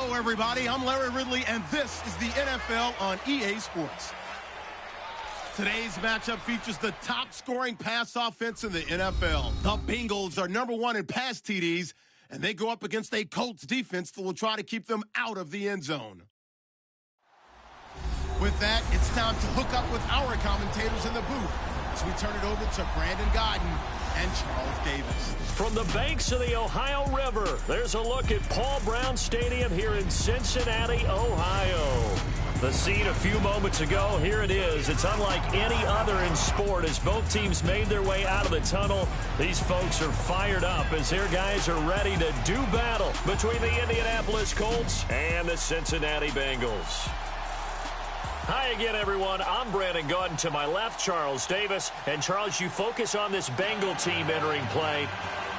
Hello, everybody. I'm Larry Ridley, and this is the NFL on EA Sports. Today's matchup features the top-scoring pass offense in the NFL. The Bengals are #1 in pass TDs, and they go up against a Colts defense that will try to keep them out of the end zone. With that, it's time to hook up with our commentators in the booth as we turn it over to Brandon Godden and Charles Davis. From the banks of the Ohio River, there's a look at Paul Brown Stadium here in Cincinnati, Ohio. The scene a few moments ago, here it is. It's unlike any other in sport as both teams made their way out of the tunnel. These folks are fired up as their guys are ready to do battle between the Indianapolis Colts and the Cincinnati Bengals. Hi again, everyone. I'm Brandon Godden. To my left, Charles Davis. And, Charles, you focus on this Bengal team entering play.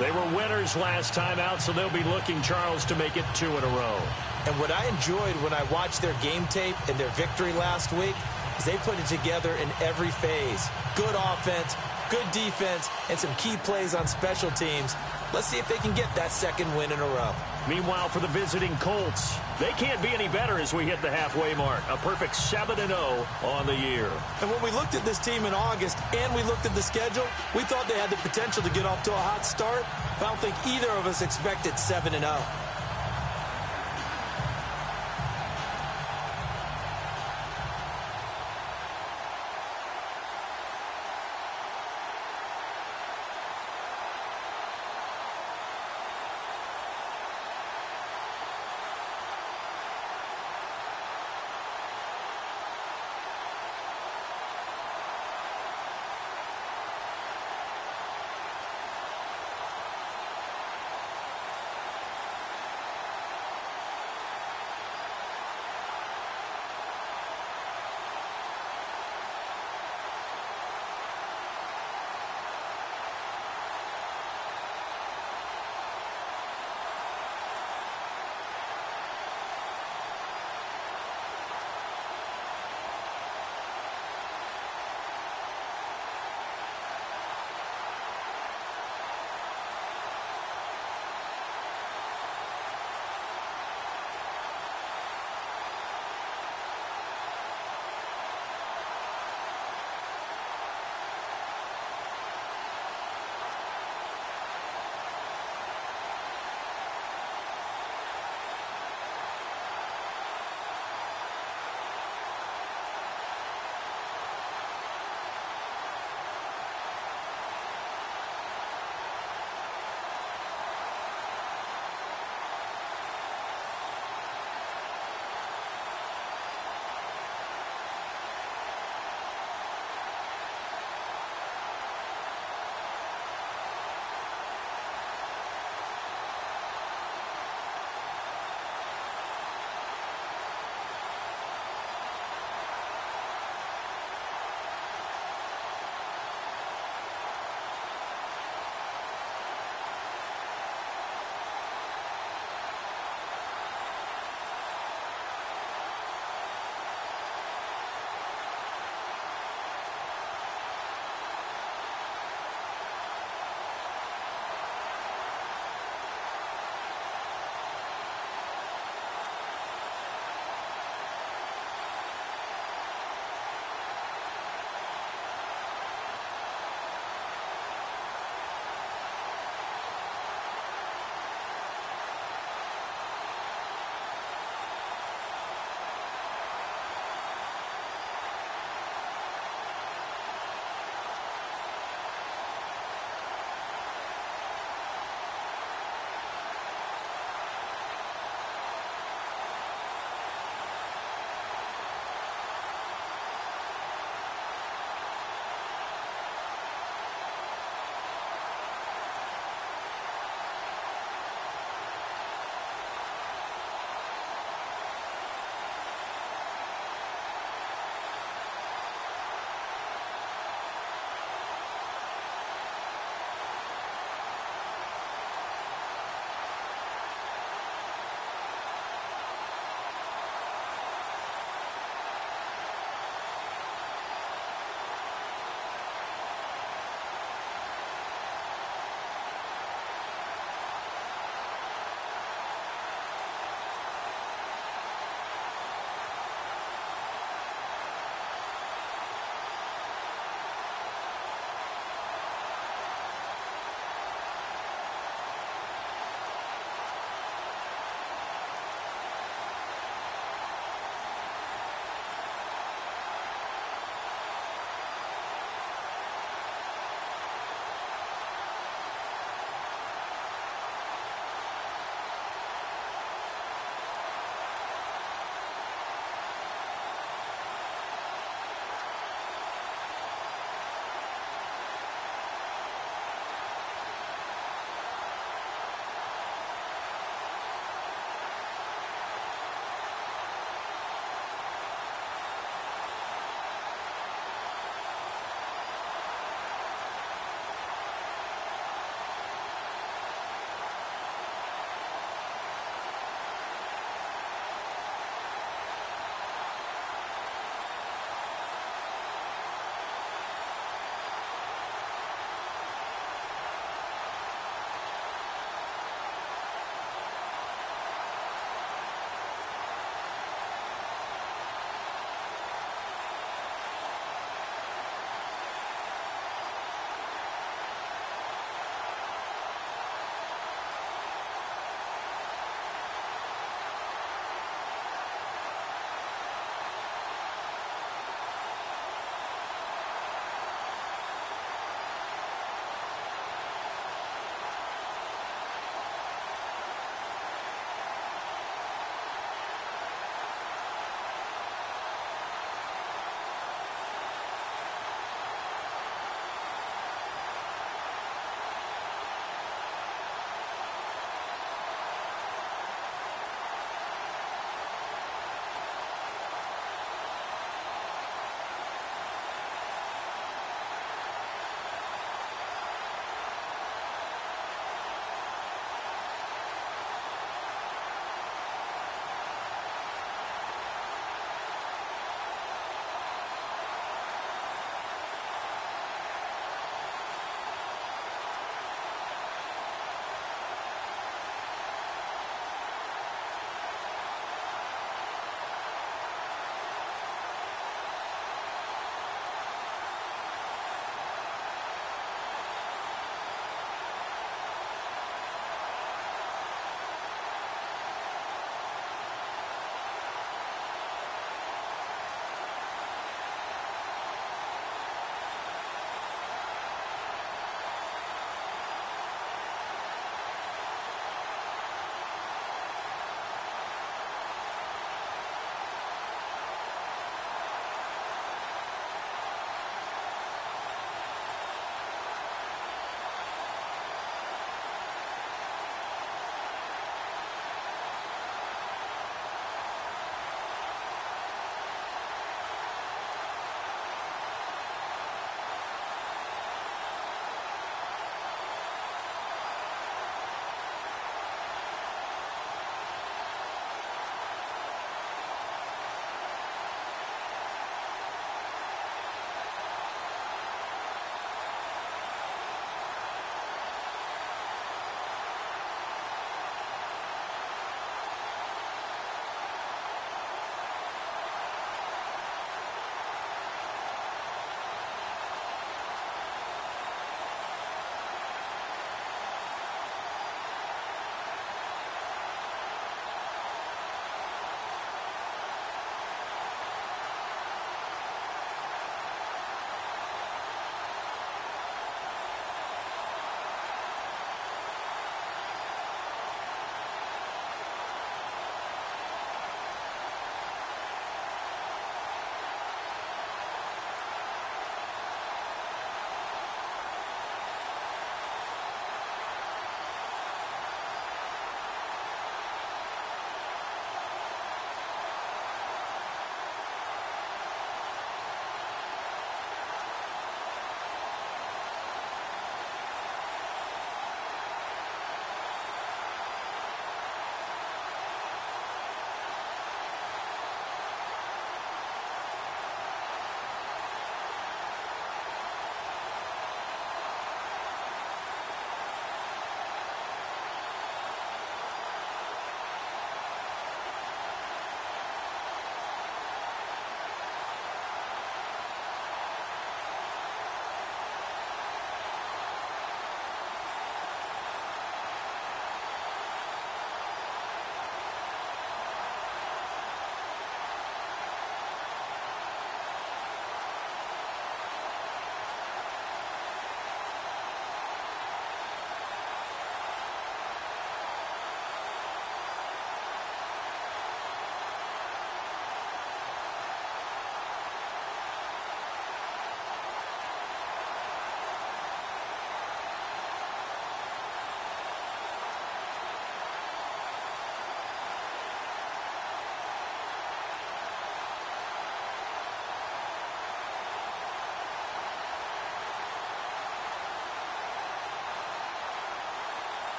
They were winners last time out, so they'll be looking, Charles, to make it 2 in a row. And what I enjoyed when I watched their game tape and their victory last week is they put it together in every phase. Good offense, good defense, and some key plays on special teams. Let's see if they can get that second win in a row. Meanwhile, for the visiting Colts, they can't be any better as we hit the halfway mark. A perfect 7-0 on the year. And when we looked at this team in August and we looked at the schedule, we thought they had the potential to get off to a hot start. But I don't think either of us expected 7-0.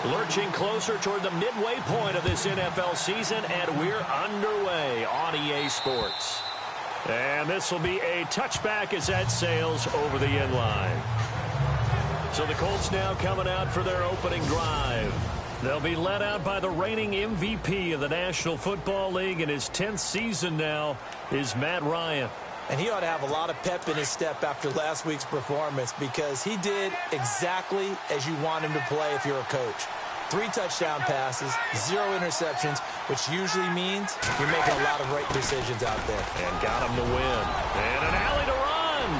Lurching closer toward the midway point of this NFL season, and we're underway on EA Sports. And this will be a touchback as that sails over the end line. So the Colts now coming out for their opening drive. They'll be led out by the reigning MVP of the National Football League in his 10th season now is Matt Ryan. And he ought to have a lot of pep in his step after last week's performance because he did exactly as you want him to play if you're a coach. 3 touchdown passes, 0 interceptions, which usually means you're making a lot of right decisions out there. And got him to win. And an alley to run.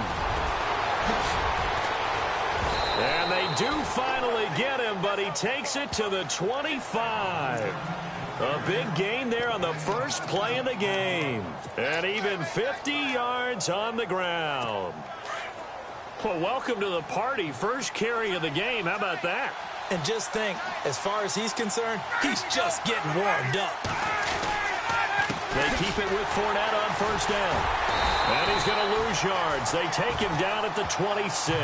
And they do finally get him, but he takes it to the 25. A big gain there on the first play of the game. And even 50 yards on the ground. Well, welcome to the party. First carry of the game. How about that? And just think, as far as he's concerned, he's just getting warmed up. They keep it with Fournette on first down. And he's going to lose yards. They take him down at the 26.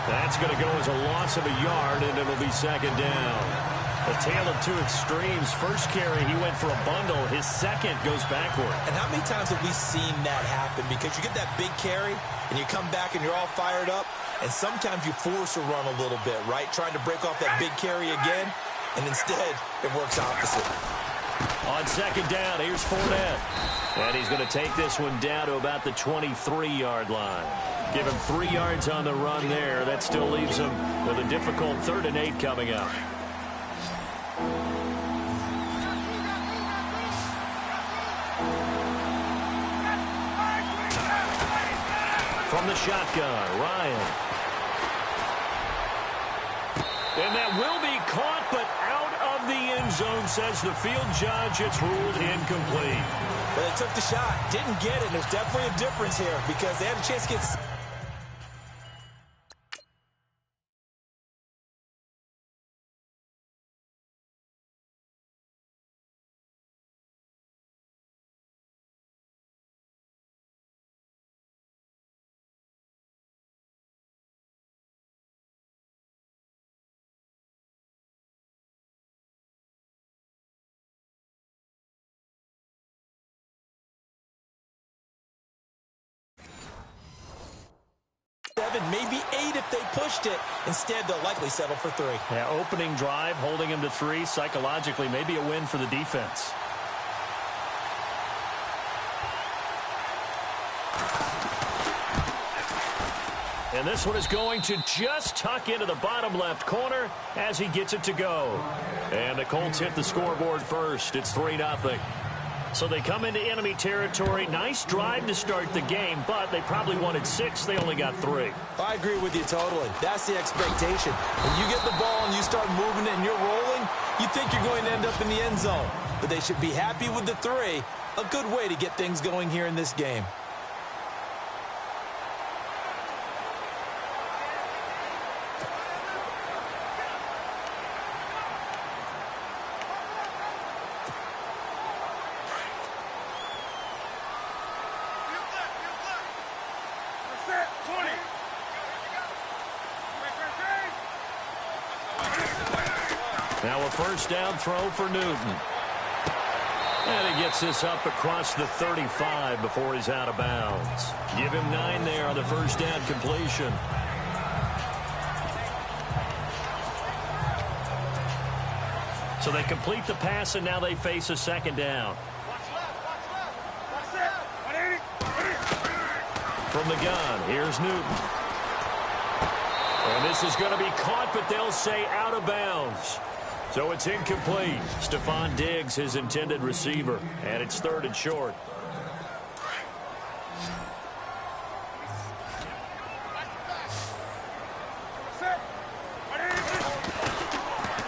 That's going to go as a loss of a yard, and it'll be second down. A tale of two extremes. First carry, he went for a bundle. His second goes backward. And how many times have we seen that happen? Because you get that big carry, and you come back and you're all fired up, and sometimes you force a run a little bit, right? Trying to break off that big carry again, and instead it works opposite. On second down, here's Fournette. And he's going to take this one down to about the 23-yard line. Give him 3 yards on the run there. That still leaves him with a difficult 3rd and 8 coming up. From the shotgun, Ryan. And that will be caught, but out of the end zone, says the field judge. It's ruled incomplete. But they took the shot, didn't get it. There's definitely a difference here because they had a chance to get... maybe 8 if they pushed it. Instead, they'll likely settle for 3. Yeah, opening drive, holding him to 3. Psychologically, maybe a win for the defense. And this one is going to just tuck into the bottom left corner as he gets it to go. And the Colts hit the scoreboard first. It's 3-0. So they come into enemy territory. Nice drive to start the game, but they probably wanted 6. They only got 3. I agree with you totally. That's the expectation. When you get the ball and you start moving it and you're rolling, you think you're going to end up in the end zone. But they should be happy with the 3. A good way to get things going here in this game. Now a first down throw for Newton. And he gets this up across the 35 before he's out of bounds. Give him 9 there on the first down completion. So they complete the pass, and now they face a second down. From the gun, here's Newton. And this is going to be caught, but they'll say out of bounds. So it's incomplete. Stephon Diggs, his intended receiver, and it's 3rd and short.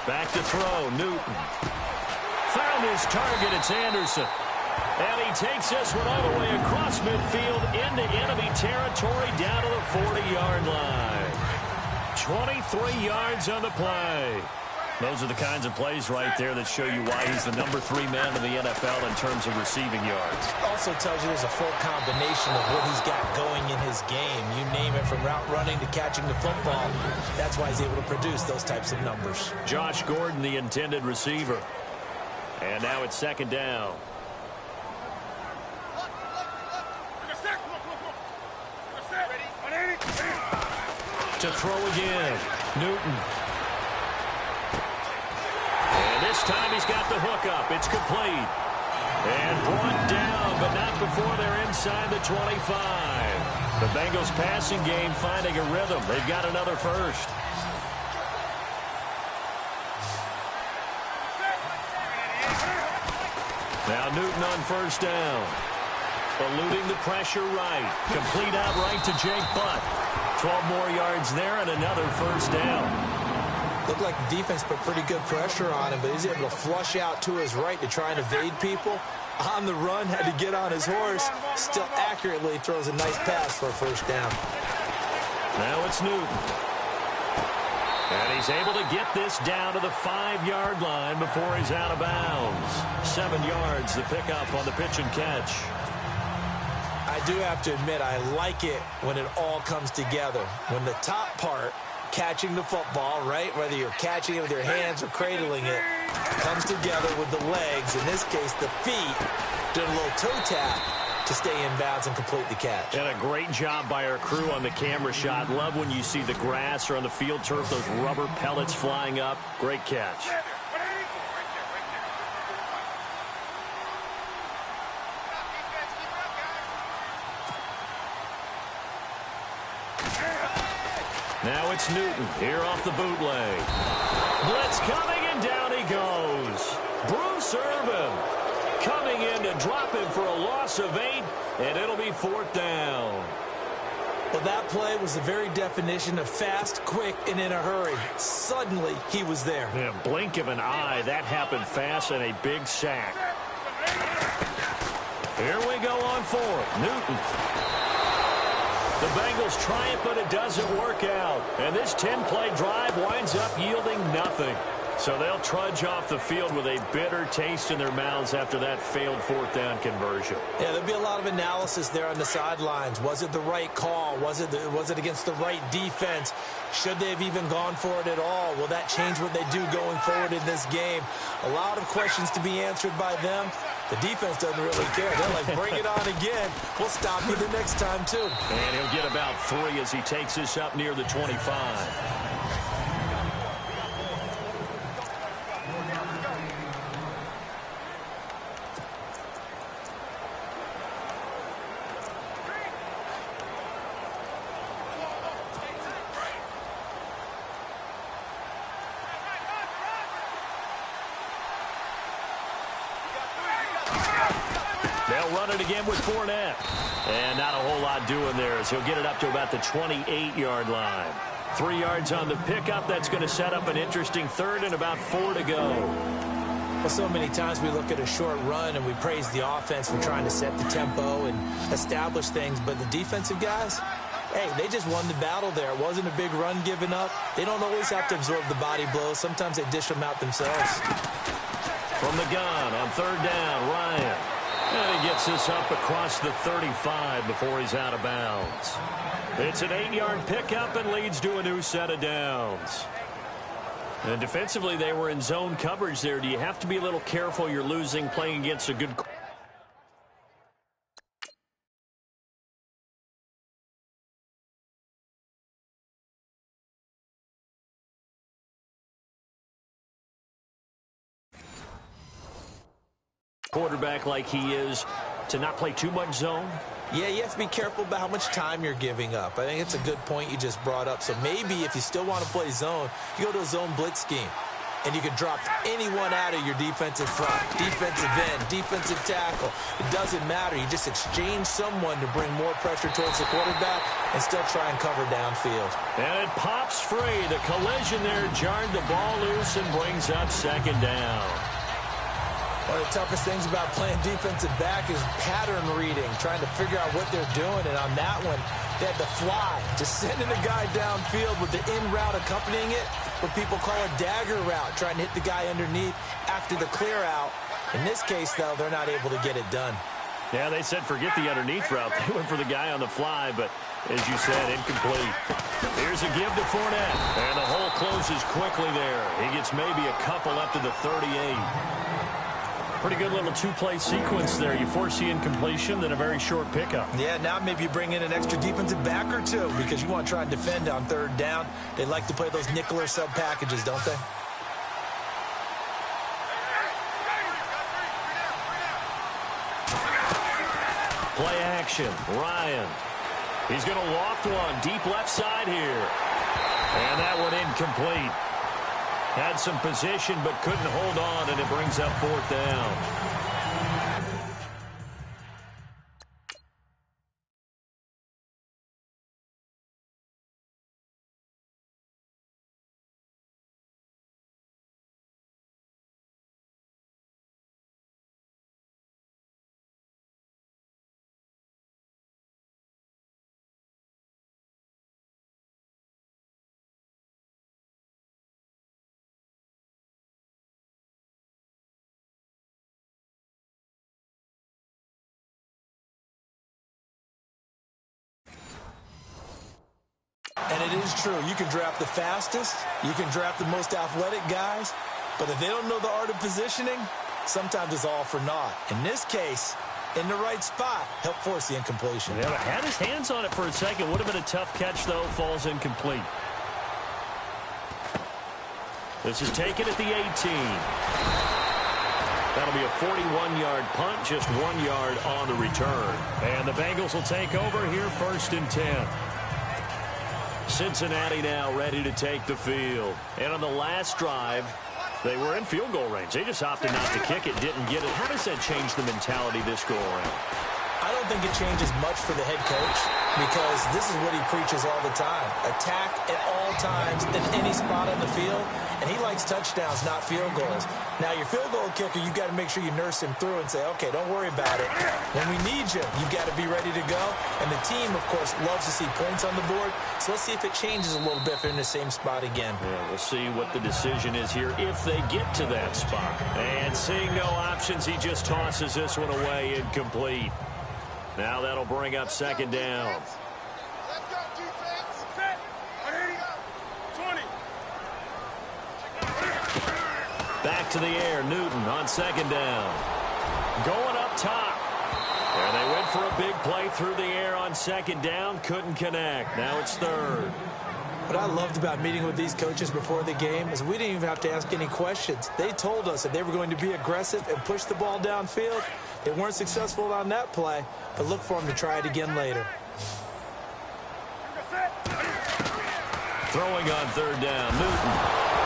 Back to throw, Newton. Found his target, it's Anderson. And he takes this one all the way across midfield into enemy territory down to the 40-yard line. 23 yards on the play. Those are the kinds of plays right there that show you why he's the #3 man in the NFL in terms of receiving yards. Also tells you there's a full combination of what he's got going in his game. You name it, from route running to catching the football. That's why he's able to produce those types of numbers. Josh Gordon, the intended receiver. And now it's 2nd down. To throw again, Newton. And this time he's got the hook up. It's complete. And brought down, but not before they're inside the 25. The Bengals passing game finding a rhythm. They've got another first. Now Newton on 1st down. Eluding the pressure right. Complete out right to Jake Butt. 12 more yards there and another 1st down. Looked like the defense put pretty good pressure on him, but he's able to flush out to his right to try and evade people. On the run, had to get on his horse. Still accurately throws a nice pass for a 1st down. Now it's Newton. And he's able to get this down to the 5-yard line before he's out of bounds. 7 yards, the pickup on the pitch and catch. I do have to admit, I like it when it all comes together. When the top part, catching the football, right, whether you're catching it with your hands or cradling it, comes together with the legs, in this case the feet, did a little toe tap to stay in bounds and complete the catch. And a great job by our crew on the camera shot. Love when you see the grass or on the field turf, those rubber pellets flying up. Great catch. Now it's Newton here off the bootleg. Blitz coming, and down he goes. Bruce Irvin coming in to drop him for a loss of 8, and it'll be 4th down. Well, that play was the very definition of fast, quick, and in a hurry. Suddenly, he was there. In a blink of an eye, that happened fast, and a big sack. Here we go on 4th. Newton. The Bengals try it, but it doesn't work out. And this 10-play drive winds up yielding nothing. So they'll trudge off the field with a bitter taste in their mouths after that failed 4th down conversion. Yeah, there'll be a lot of analysis there on the sidelines. Was it the right call? Was it against the right defense? Should they have even gone for it at all? Will that change what they do going forward in this game? A lot of questions to be answered by them. The defense doesn't really care. They're like, bring it on again. We'll stop you the next time, too. And he'll get about 3 as he takes this up near the 25. They'll run it again with Fournette. And not a whole lot doing there as he'll get it up to about the 28-yard line. 3 yards on the pickup. That's going to set up an interesting 3rd and about 4 to go. Well, so many times we look at a short run and we praise the offense for trying to set the tempo and establish things. But the defensive guys, hey, they just won the battle there. It wasn't a big run given up. They don't always have to absorb the body blows. Sometimes they dish them out themselves. From the gun on 3rd down, Ryan. And he gets this up across the 35 before he's out of bounds. It's an 8-yard pickup and leads to a new set of downs. And defensively, they were in zone coverage there. Do you have to be a little careful? You're losing playing against a good quarterback like he is to not play too much zone? Yeah, you have to be careful about how much time you're giving up. I think it's a good point you just brought up. So maybe if you still want to play zone, you go to a zone blitz scheme. And you can drop anyone out of your defensive front, defensive end, defensive tackle. It doesn't matter. You just exchange someone to bring more pressure towards the quarterback and still try and cover downfield. And it pops free. The collision there jarred the ball loose and brings up 2nd down. One of the toughest things about playing defensive back is pattern reading, trying to figure out what they're doing. And on that one, they had to fly, just sending a guy downfield with the in route accompanying it. what people call a dagger route, trying to hit the guy underneath after the clear out. In this case, though, they're not able to get it done. Yeah, they said forget the underneath route. They went for the guy on the fly, but as you said, incomplete. Here's a give to Fournette, and the hole closes quickly there. He gets maybe a couple up to the 38. Pretty good little two-play sequence there. You force the incompletion, then a very short pickup. Yeah, now maybe you bring in an extra defensive back or two because you want to try and defend on third down. They like to play those nickel or sub packages, don't they? Play action. Ryan. He's going to loft one deep left side here. And that one incomplete. Had some position but couldn't hold on, and it brings up fourth down. And it is true. You can draft the fastest. You can draft the most athletic guys. But if they don't know the art of positioning, sometimes it's all for naught. In this case, in the right spot, help force the incompletion. Yeah, had his hands on it for a second. Would have been a tough catch, though. Falls incomplete. This is taken at the 18. That'll be a 41-yard punt, just 1 yard on the return. And the Bengals will take over here, 1st and 10. Cincinnati now ready to take the field. And on the last drive, they were in field goal range. They just opted not to kick it, didn't get it. How does that change the mentality this go around? I don't think it changes much for the head coach because this is what he preaches all the time. Attack at all times in any spot on the field, and he likes touchdowns, not field goals. Now, your field goal kicker, you've got to make sure you nurse him through and say, okay, don't worry about it. When we need you, you've got to be ready to go. And the team, of course, loves to see points on the board. So let's see if it changes a little bit if they're in the same spot again. Yeah, we'll see what the decision is here if they get to that spot. And seeing no options, he just tosses this one away, incomplete. Now that'll bring up 2nd down. Let's go, defense. Set. Ready. 20. Back to the air. Newton on 2nd down. Going up top. And they went for a big play through the air on 2nd down. Couldn't connect. Now it's 3rd. What I loved about meeting with these coaches before the game is we didn't even have to ask any questions. They told us that they were going to be aggressive and push the ball downfield. They weren't successful on that play, but look for them to try it again later. Throwing on 3rd down. Newton.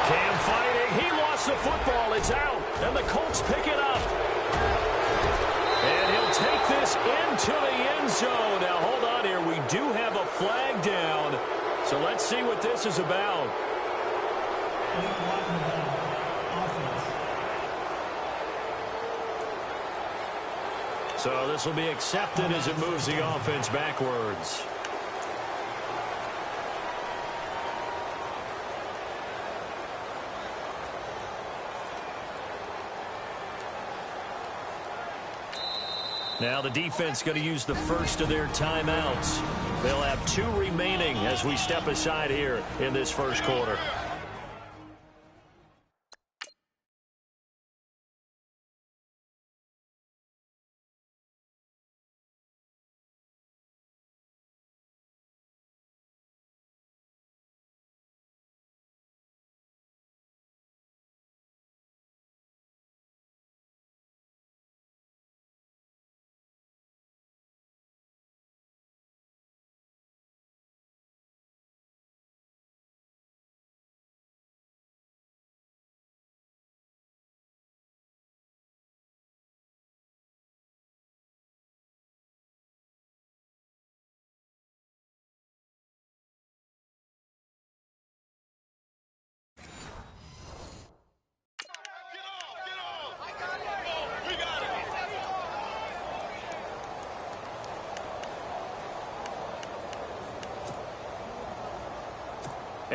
Cam fighting. He lost the football. It's out. And the Colts pick it up. And he'll take this into the end zone. Now, hold on here. We do have a flag down. So let's see what this is about. So this will be accepted as it moves the offense backwards. Now the defense going to use the first of their timeouts. They'll have 2 remaining as we step aside here in this first quarter.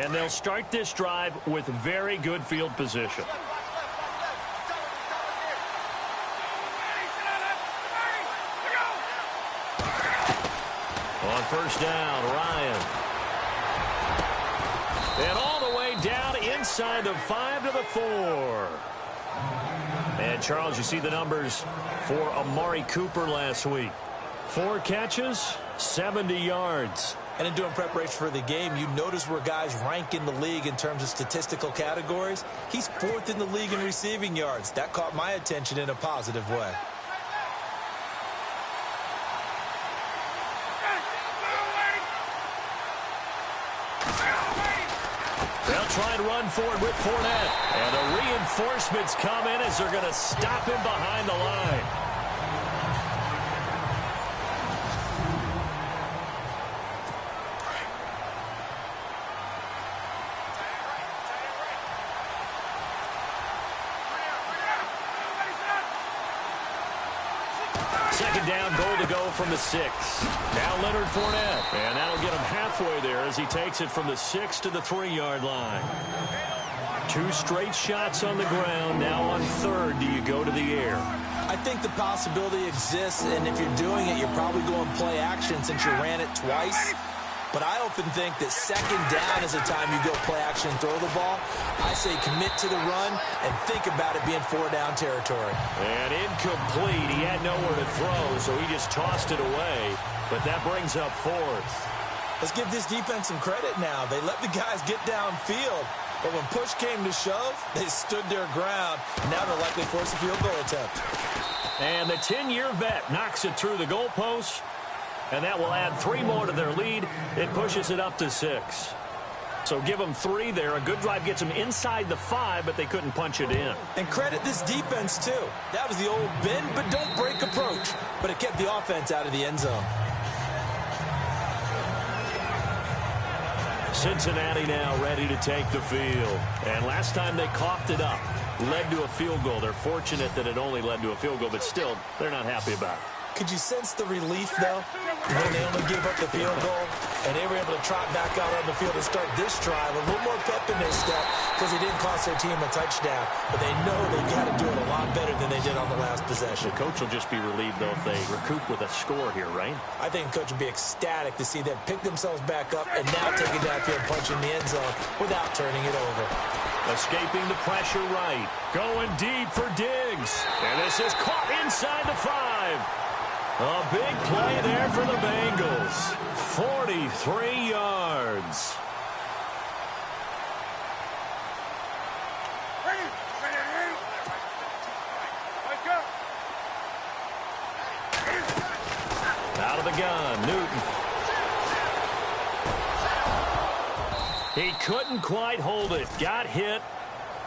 And they'll start this drive with very good field position. On first down, Ryan. And all the way down inside the 5 to the 4. And, Charles, you see the numbers for Amari Cooper last week. 4 catches, 70 yards. And in doing preparation for the game, you notice where guys rank in the league in terms of statistical categories. He's 4th in the league in receiving yards. That caught my attention in a positive way. They'll try and run forward with Fournette. And the reinforcements come in as they're going to stop him behind the line. Second down, goal to go from the 6. Now Leonard Fournette. And that'll get him halfway there as he takes it from the 6 to the 3-yard line. 2 straight shots on the ground. Now on third, do you go to the air? I think the possibility exists, and if you're doing it, you're probably going play action since you ran it twice. But I often think that second down is the time you go play action and throw the ball. I say commit to the run and think about it being 4-down territory. And incomplete. He had nowhere to throw, so he just tossed it away. But that brings up 4th. Let's give this defense some credit now. They let the guys get downfield. But when push came to shove, they stood their ground. Now they'll likely force a field goal attempt. And the 10-year vet knocks it through the goalpost. And that will add 3 more to their lead. It pushes it up to 6. So give them 3 there. A good drive gets them inside the 5, but they couldn't punch it in. And credit this defense, too. That was the old bend but don't break approach. But it kept the offense out of the end zone. Cincinnati now ready to take the field. And last time they coughed it up, led to a field goal. They're fortunate that it only led to a field goal, but still, they're not happy about it. Could you sense the relief, though, when they only gave up the field goal and they were able to trot back out on the field and start this drive a little more pep in their step because they didn't cost their team a touchdown, but they know they've got to do it a lot better than they did on the last possession. The coach will just be relieved, though, if they recoup with a score here, right? I think the coach would be ecstatic to see them pick themselves back up and now take it downfield, punching the end zone without turning it over. Escaping the pressure right. Going deep for Diggs. And this is caught inside the 5. A big play there for the Bengals. 43 yards. Out of the gun, Newton. He couldn't quite hold it. Got hit.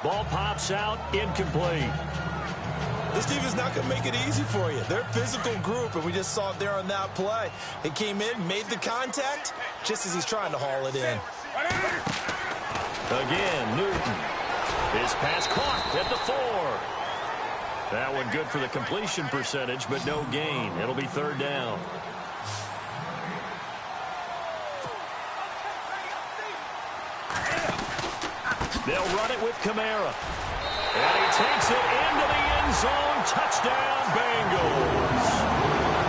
Ball pops out. Incomplete. This team is not going to make it easy for you. They're a physical group, and we just saw it there on that play. They came in, made the contact, just as he's trying to haul it in. Again, Newton. His pass caught at the 4. That one good for the completion percentage, but no gain. It'll be third down. They'll run it with Kamara. And he takes it into the end zone. Touchdown, Bengals.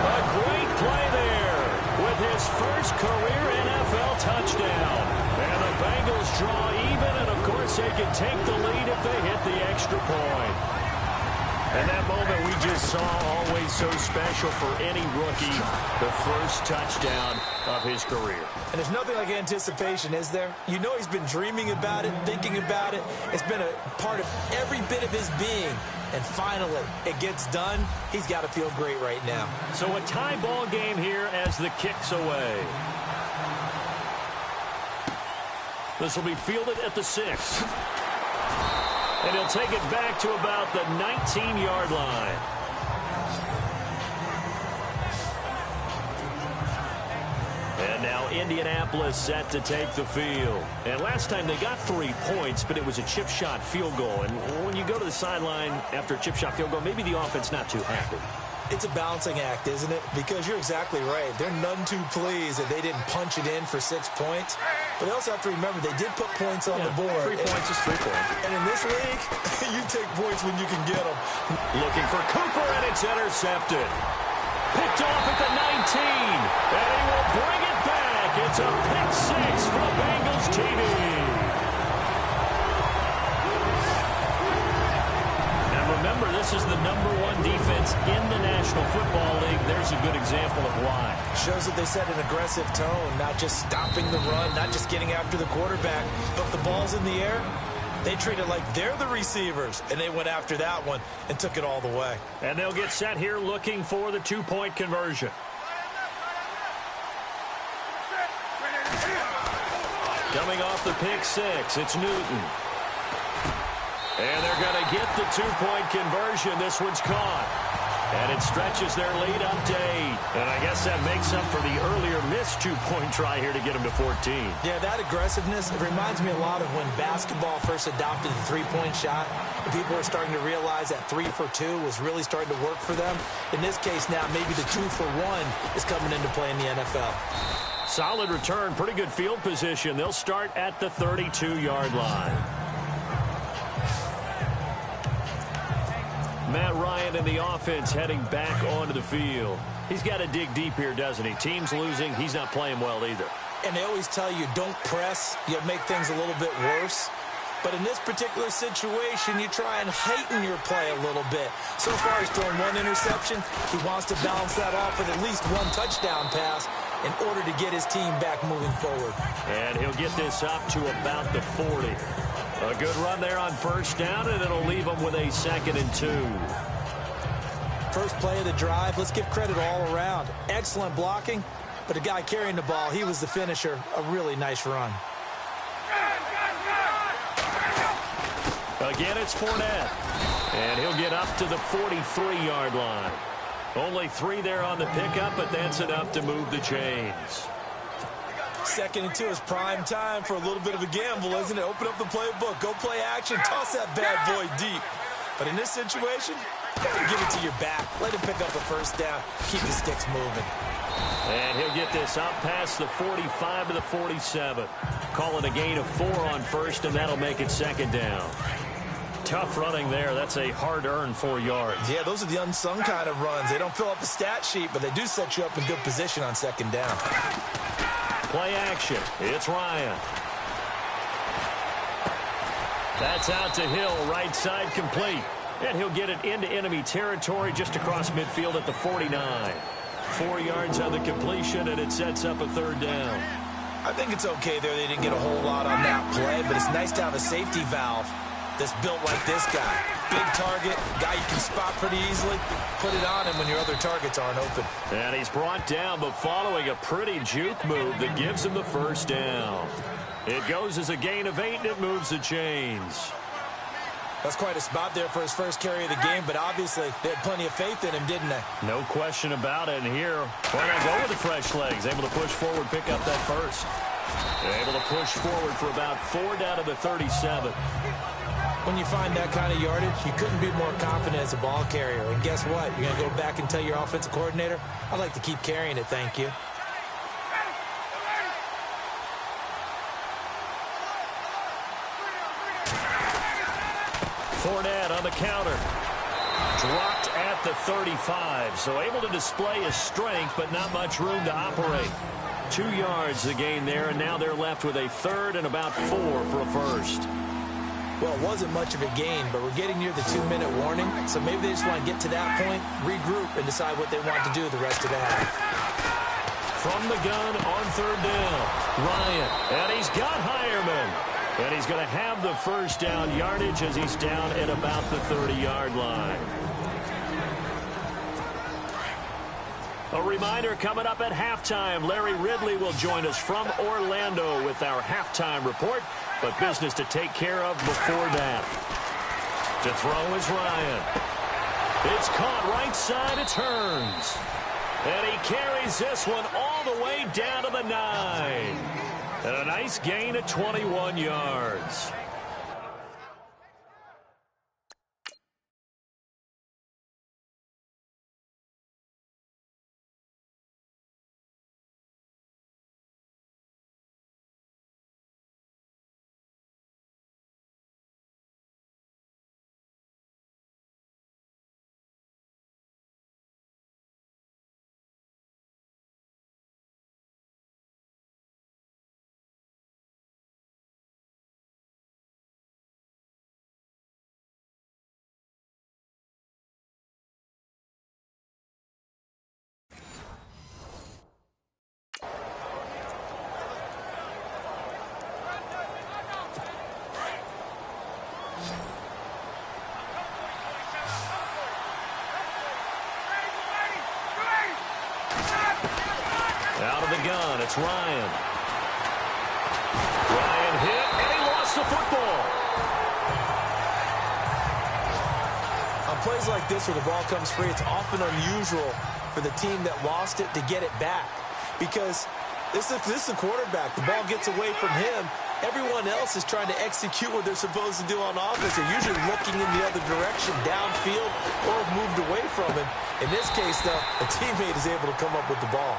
A great play there with his first career NFL touchdown. And the Bengals draw even, and of course they can take the lead if they hit the extra point. And that moment we just saw, always so special for any rookie, the first touchdown of his career. And there's nothing like anticipation, is there? You know he's been dreaming about it, thinking about it. It's been a part of every bit of his being. And finally, it gets done. He's got to feel great right now. So a tie ball game here as the kick's away. This will be fielded at the 6. And he'll take it back to about the 19-yard line. And now Indianapolis set to take the field. And last time they got 3 points, but it was a chip shot field goal. And when you go to the sideline after a chip shot field goal, maybe the offense not too happy. It's a balancing act, isn't it? Because you're exactly right. They're none too pleased that they didn't punch it in for 6 points. But they also have to remember they did put points on the board. 3 points is 3 points. And in this league, you take points when you can get them. Looking for Cooper, and it's intercepted. Picked off at the 19, and he will bring it back. It's a pick six for Bengals TV. Remember, this is the #1 defense in the National Football League. There's a good example of why. Shows that they set an aggressive tone, not just stopping the run, not just getting after the quarterback, but if the ball's in the air, they treat it like they're the receivers, and they went after that one and took it all the way. And they'll get set here looking for the 2-point conversion. Coming off the pick six, it's Newton. And they're going to get the 2-point conversion. This one's caught. And it stretches their lead up to 8. And I guess that makes up for the earlier missed 2-point try here to get them to 14. Yeah, that aggressiveness, it reminds me a lot of when basketball first adopted the 3-point shot. And people were starting to realize that 3 for 2 was really starting to work for them. In this case now, maybe the 2 for 1 is coming into play in the NFL. Solid return, pretty good field position. They'll start at the 32-yard line. Matt Ryan in the offense heading back onto the field. He's got to dig deep here, doesn't he? Team's losing. He's not playing well either. And they always tell you, don't press. You'll make things a little bit worse. But in this particular situation, you try and heighten your play a little bit. So far, he's thrown 1 interception. He wants to balance that off with at least 1 touchdown pass in order to get his team back moving forward. And he'll get this up to about the 40. A good run there on first down, and it'll leave them with a 2nd and 2. First play of the drive, let's give credit all around. Excellent blocking, but the guy carrying the ball, he was the finisher. A really nice run. Again, it's Fournette. And he'll get up to the 43-yard line. Only 3 there on the pickup, but that's enough to move the chains. 2nd and 2 is prime time for a little bit of a gamble, isn't it? Open up the playbook, go play action, toss that bad boy deep. But in this situation, give it to your back. Let him pick up a first down. Keep the sticks moving. And he'll get this up past the 45 to the 47. Call it a gain of 4 on first, and that'll make it 2nd down. Tough running there. That's a hard-earned 4 yards. Yeah, those are the unsung kind of runs. They don't fill up the stat sheet, but they do set you up in good position on 2nd down. Play action. It's Ryan. That's out to Hill, right side complete. And he'll get it into enemy territory just across midfield at the 49. 4 yards on the completion, and it sets up a 3rd down. I think it's okay there. They didn't get a whole lot on that play, but it's nice to have a safety valve that's built like this guy. Big target, guy you can spot pretty easily. Put it on him when your other targets aren't open. And he's brought down, but following a pretty juke move that gives him the 1st down. It goes as a gain of 8, and it moves the chains. That's quite a spot there for his first carry of the game, but obviously they had plenty of faith in him, didn't they? No question about it. And here, why not go with the fresh legs? Able to push forward, pick up that first. Able to push forward for about 4 down to the 37. When you find that kind of yardage, you couldn't be more confident as a ball carrier. And guess what? You're going to go back and tell your offensive coordinator, I'd like to keep carrying it, thank you. Fournette on the counter. Dropped at the 35, so able to display his strength, but not much room to operate. 2 yards the gain there, and now they're left with a 3rd and about 4 for a first. Well, it wasn't much of a gain, but we're getting near the 2-minute warning, so maybe they just want to get to that point, regroup, and decide what they want to do the rest of the half. From the gun on 3rd down, Ryan, and he's got Hireman. And he's going to have the 1st down yardage as he's down at about the 30-yard line. A reminder coming up at halftime. Larry Ridley will join us from Orlando with our halftime report, but business to take care of before that. To throw is Ryan. It's caught right side, it turns. And he carries this one all the way down to the 9. And a nice gain of 21 yards. Out of the gun, it's Ryan. Ryan hit, and he lost the football. On plays like this where the ball comes free, it's often unusual for the team that lost it to get it back. Because this is the quarterback. The ball gets away from him. Everyone else is trying to execute what they're supposed to do on offense. They're usually looking in the other direction, downfield, or have moved away from him. In this case, though, a teammate is able to come up with the ball.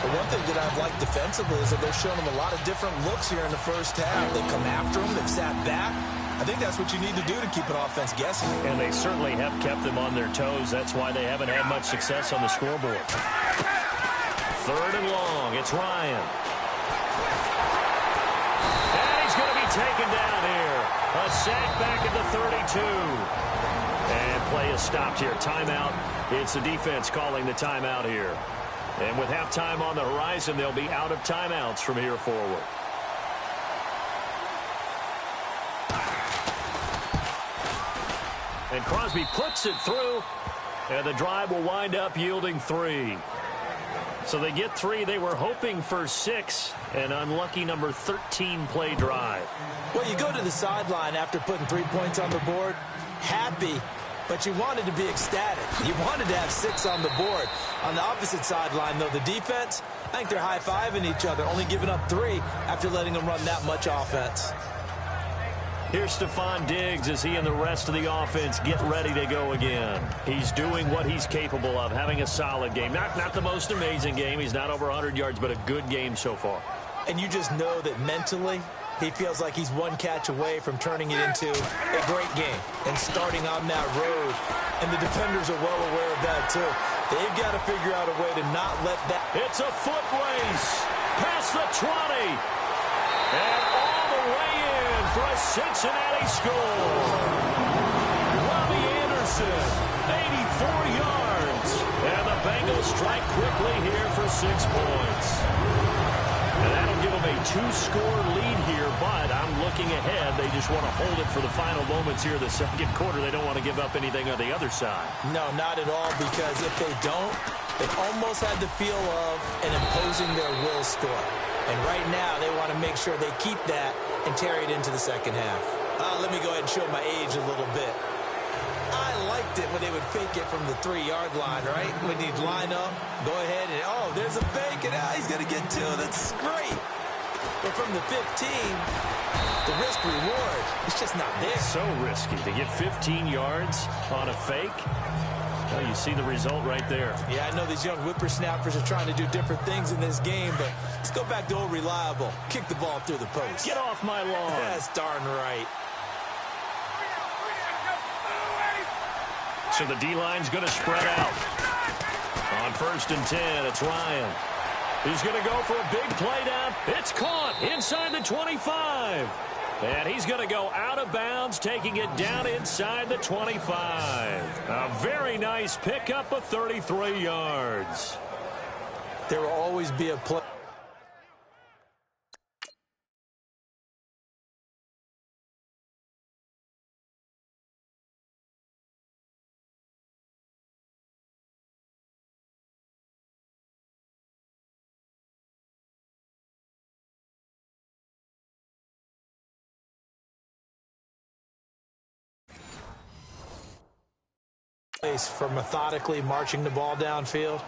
But one thing that I've liked defensively is that they've shown him a lot of different looks here in the first half. They've come after him. They've sat back. I think that's what you need to do to keep an offense guessing. And they certainly have kept them on their toes. That's why they haven't had much success on the scoreboard. Third and long. It's Ryan. And he's going to be taken down here. A sack back at the 32. And play is stopped here. Timeout. It's the defense calling the timeout here. And with halftime on the horizon, they'll be out of timeouts from here forward. And Crosby puts it through, and the drive will wind up yielding 3. So they get 3. They were hoping for 6, an unlucky number 13 play drive. Well, you go to the sideline after putting 3 points on the board, happy, but you wanted to be ecstatic. You wanted to have 6 on the board. On the opposite sideline, though, the defense, I think they're high-fiving each other, only giving up 3 after letting them run that much offense. Here's Stephon Diggs as he and the rest of the offense get ready to go again. He's doing what he's capable of, having a solid game. Not the most amazing game. He's not over 100 yards, but a good game so far. And you just know that mentally, he feels like he's one catch away from turning it into a great game and starting on that road. And the defenders are well aware of that, too. They've got to figure out a way to not let that... It's a foot race past the 20. And all the way in for a Cincinnati score. Robbie Anderson, 84 yards. And the Bengals strike quickly here for 6 points. And that'll give them a 2-score lead here, but I'm looking ahead. They just want to hold it for the final moments here of the second quarter. They don't want to give up anything on the other side. No, not at all, because if they don't, they almost had the feel of an imposing their will score. And right now, they want to make sure they keep that and carry it into the second half. Let me go ahead and show my age a little bit. I liked it when they would fake it from the 3-yard line, right? When he'd line up, go ahead and, oh, there's a fake, and he's going to get 2. That's great. But from the 15, the risk-reward, it's just not there. So risky to get 15 yards on a fake. Well, you see the result right there. Yeah, I know these young whippersnappers are trying to do different things in this game, but let's go back to old reliable. Kick the ball through the post. Get off my lawn. That's darn right. So the D-line's going to spread out. On 1st and 10, it's Ryan. He's going to go for a big play down. It's caught inside the 25. And he's going to go out of bounds, taking it down inside the 25. A very nice pickup of 33 yards. There will always be a play. For methodically marching the ball downfield.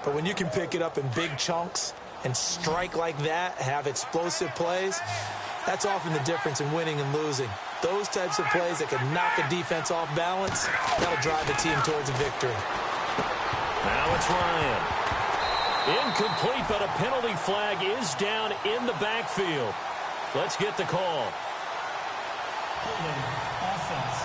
But when you can pick it up in big chunks and strike like that, have explosive plays, that's often the difference in winning and losing. Those types of plays that can knock a defense off balance, that'll drive the team towards a victory. Now it's Ryan. Incomplete, but a penalty flag is down in the backfield. Let's get the call. Offense.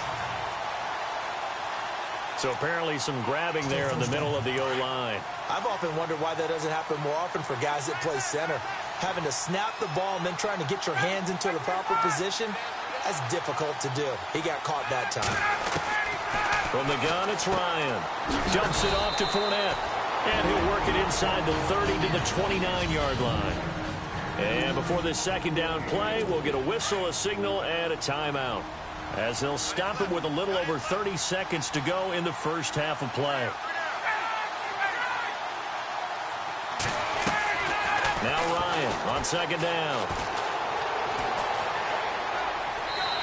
So apparently some grabbing there in the middle of the O-line. I've often wondered why that doesn't happen more often for guys that play center. Having to snap the ball and then trying to get your hands into the proper position, that's difficult to do. He got caught that time. From the gun, it's Ryan. Dumps it off to Fournette. And he'll work it inside the 30 to the 29-yard line. And before this second down play, we'll get a whistle, a signal, and a timeout, as they'll stop it with a little over 30 seconds to go in the first half of play. Now Ryan on second down.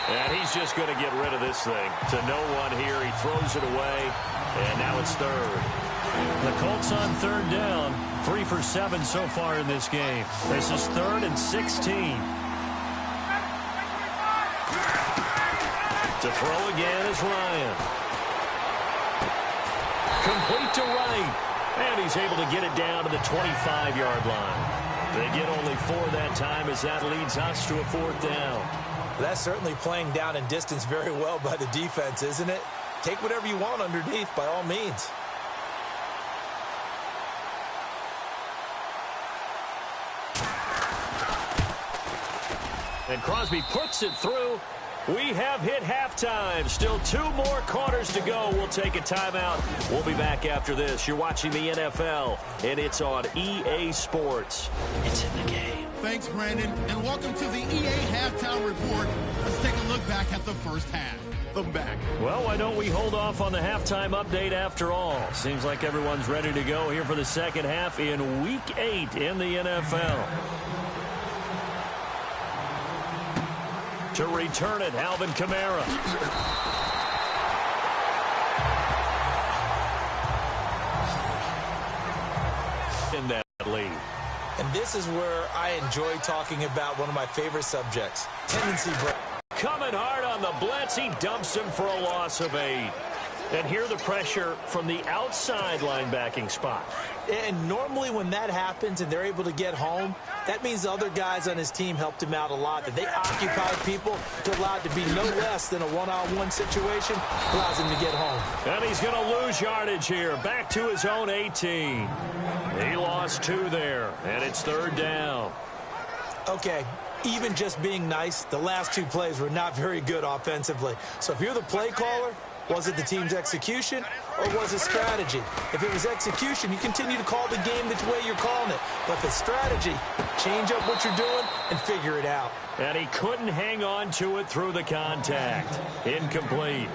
And he's just going to get rid of this thing to no one here. He throws it away, and now it's third. The Colts on third down, 3 for 7 so far in this game. This is 3rd and 16. To throw again is Ryan. Complete to Wright. And he's able to get it down to the 25-yard line. They get only 4 that time, as that leads us to a 4th down. That's certainly playing down and distance very well by the defense, isn't it? Take whatever you want underneath, by all means. And Crosby puts it through. We have hit halftime. Still 2 more quarters to go. We'll take a timeout. We'll be back after this. You're watching the NFL, and it's on EA Sports. It's in the game. Thanks, Brandon, and welcome to the EA Halftime Report. Let's take a look back at the first half. Welcome back. Well, why don't we hold off on the halftime update after all? Seems like everyone's ready to go here for the second half in Week 8 in the NFL. To return it, Alvin Kamara. In that lead. And this is where I enjoy talking about one of my favorite subjects, tendency break. Coming hard on the blitz, he dumps him for a loss of 8. And here the pressure from the outside linebacking spot. And normally when that happens and they're able to get home, that means the other guys on his team helped him out a lot. That they occupied people to allow it to be no less than a one-on-one situation, allows him to get home. And he's going to lose yardage here, back to his own 18. He lost 2 there, and it's 3rd down. Okay, even just being nice, the last 2 plays were not very good offensively. So if you're the play caller, was it the team's execution or was it strategy? If it was execution, you continue to call the game the way you're calling it. But if it's strategy, change up what you're doing and figure it out. And he couldn't hang on to it through the contact. Incomplete.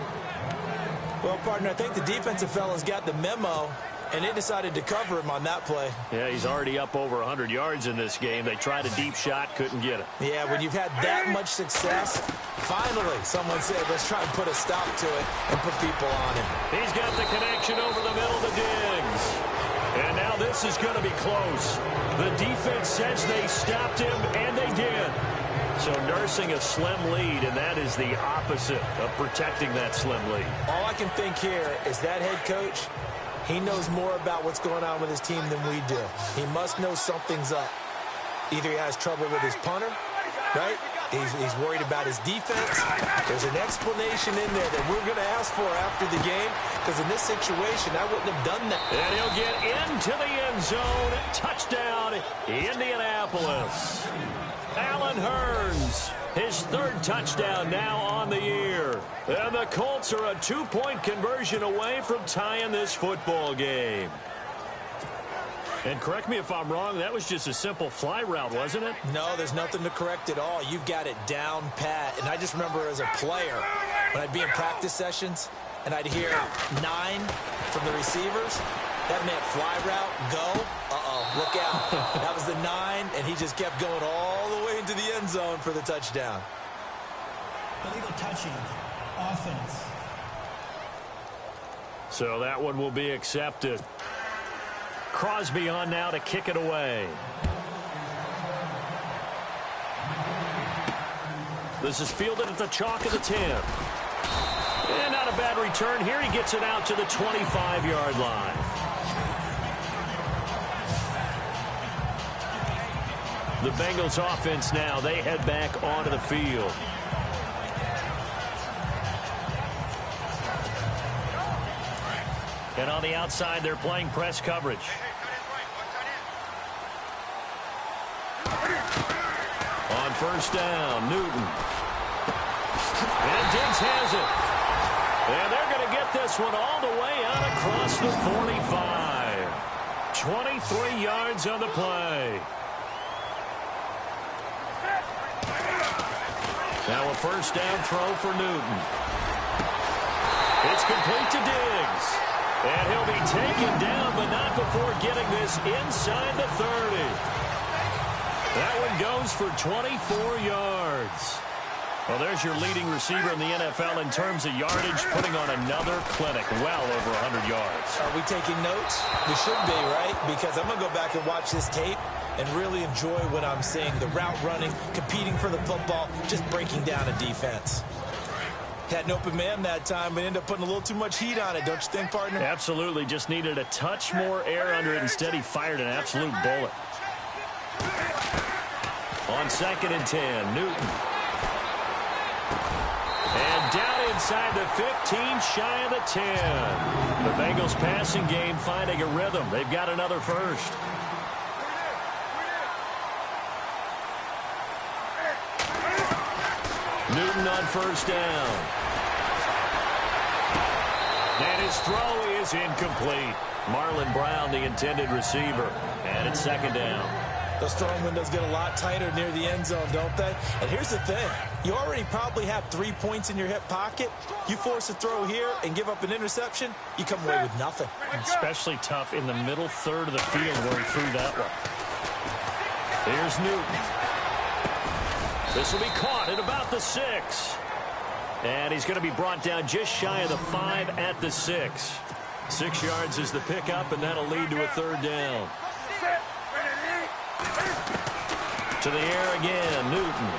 Well, partner, I think the defensive fellas got the memo, and they decided to cover him on that play. Yeah, he's already up over 100 yards in this game. They tried a deep shot, couldn't get it. Yeah, when you've had that much success, finally someone said, let's try and put a stop to it and put people on him. He's got the connection over the middle to Diggs. And now this is going to be close. The defense says they stopped him, and they did. So nursing a slim lead, and that is the opposite of protecting that slim lead. All I can think here is that head coach, he knows more about what's going on with his team than we do. He must know something's up. Either he has trouble with his punter, right? He's worried about his defense. There's an explanation in there that we're going to ask for after the game, because in this situation, I wouldn't have done that. And he'll get into the end zone. Touchdown, Indianapolis. Allen Hurns, his 3rd touchdown now on the year. And the Colts are a 2-point conversion away from tying this football game. And correct me if I'm wrong, that was just a simple fly route, wasn't it? No, there's nothing to correct at all. You've got it down pat. And I just remember as a player, when I'd be in practice sessions and I'd hear 9 from the receivers, that meant fly route, go, look out. That was the 9, and he just kept going all the way into the end zone for the touchdown. Illegal touching, offense. So that one will be accepted. Crosby on now to kick it away. This is fielded at the chalk of the 10. And not a bad return here. He gets it out to the 25-yard line. The Bengals offense now, they head back onto the field. And on the outside, they're playing press coverage. On first down, Newton. And Diggs has it. And they're going to get this one all the way out across the 45. 23 yards on the play. Now a first down throw for Newton. It's complete to Diggs. And he'll be taken down, but not before getting this inside the 30. That one goes for 24 yards. Well, there's your leading receiver in the NFL in terms of yardage, putting on another clinic, well over 100 yards. Are we taking notes? We should be, right? Because I'm going to go back and watch this tape and really enjoy what I'm seeing. The route running, competing for the football, just breaking down a defense. Had an open man that time, but ended up putting a little too much heat on it, don't you think, partner? Absolutely. Just needed a touch more air under it. Instead, he fired an absolute bullet. On 2nd and 10, Newton. And down inside the 15, shy of the 10. The Bengals passing game finding a rhythm. They've got another first. Newton on first down. And his throw is incomplete. Marlon Brown, the intended receiver. And it's 2nd down. Those throwing windows get a lot tighter near the end zone, don't they? And here's the thing. You already probably have 3 points in your hip pocket. You force a throw here and give up an interception, you come away with nothing. Especially tough in the middle third of the field where he threw that one. Here's Newton. This will be caught at about the 6. And he's going to be brought down just shy of the 5 at the 6. 6 yards is the pickup, and that'll lead to a 3rd down. To the air again, Newton.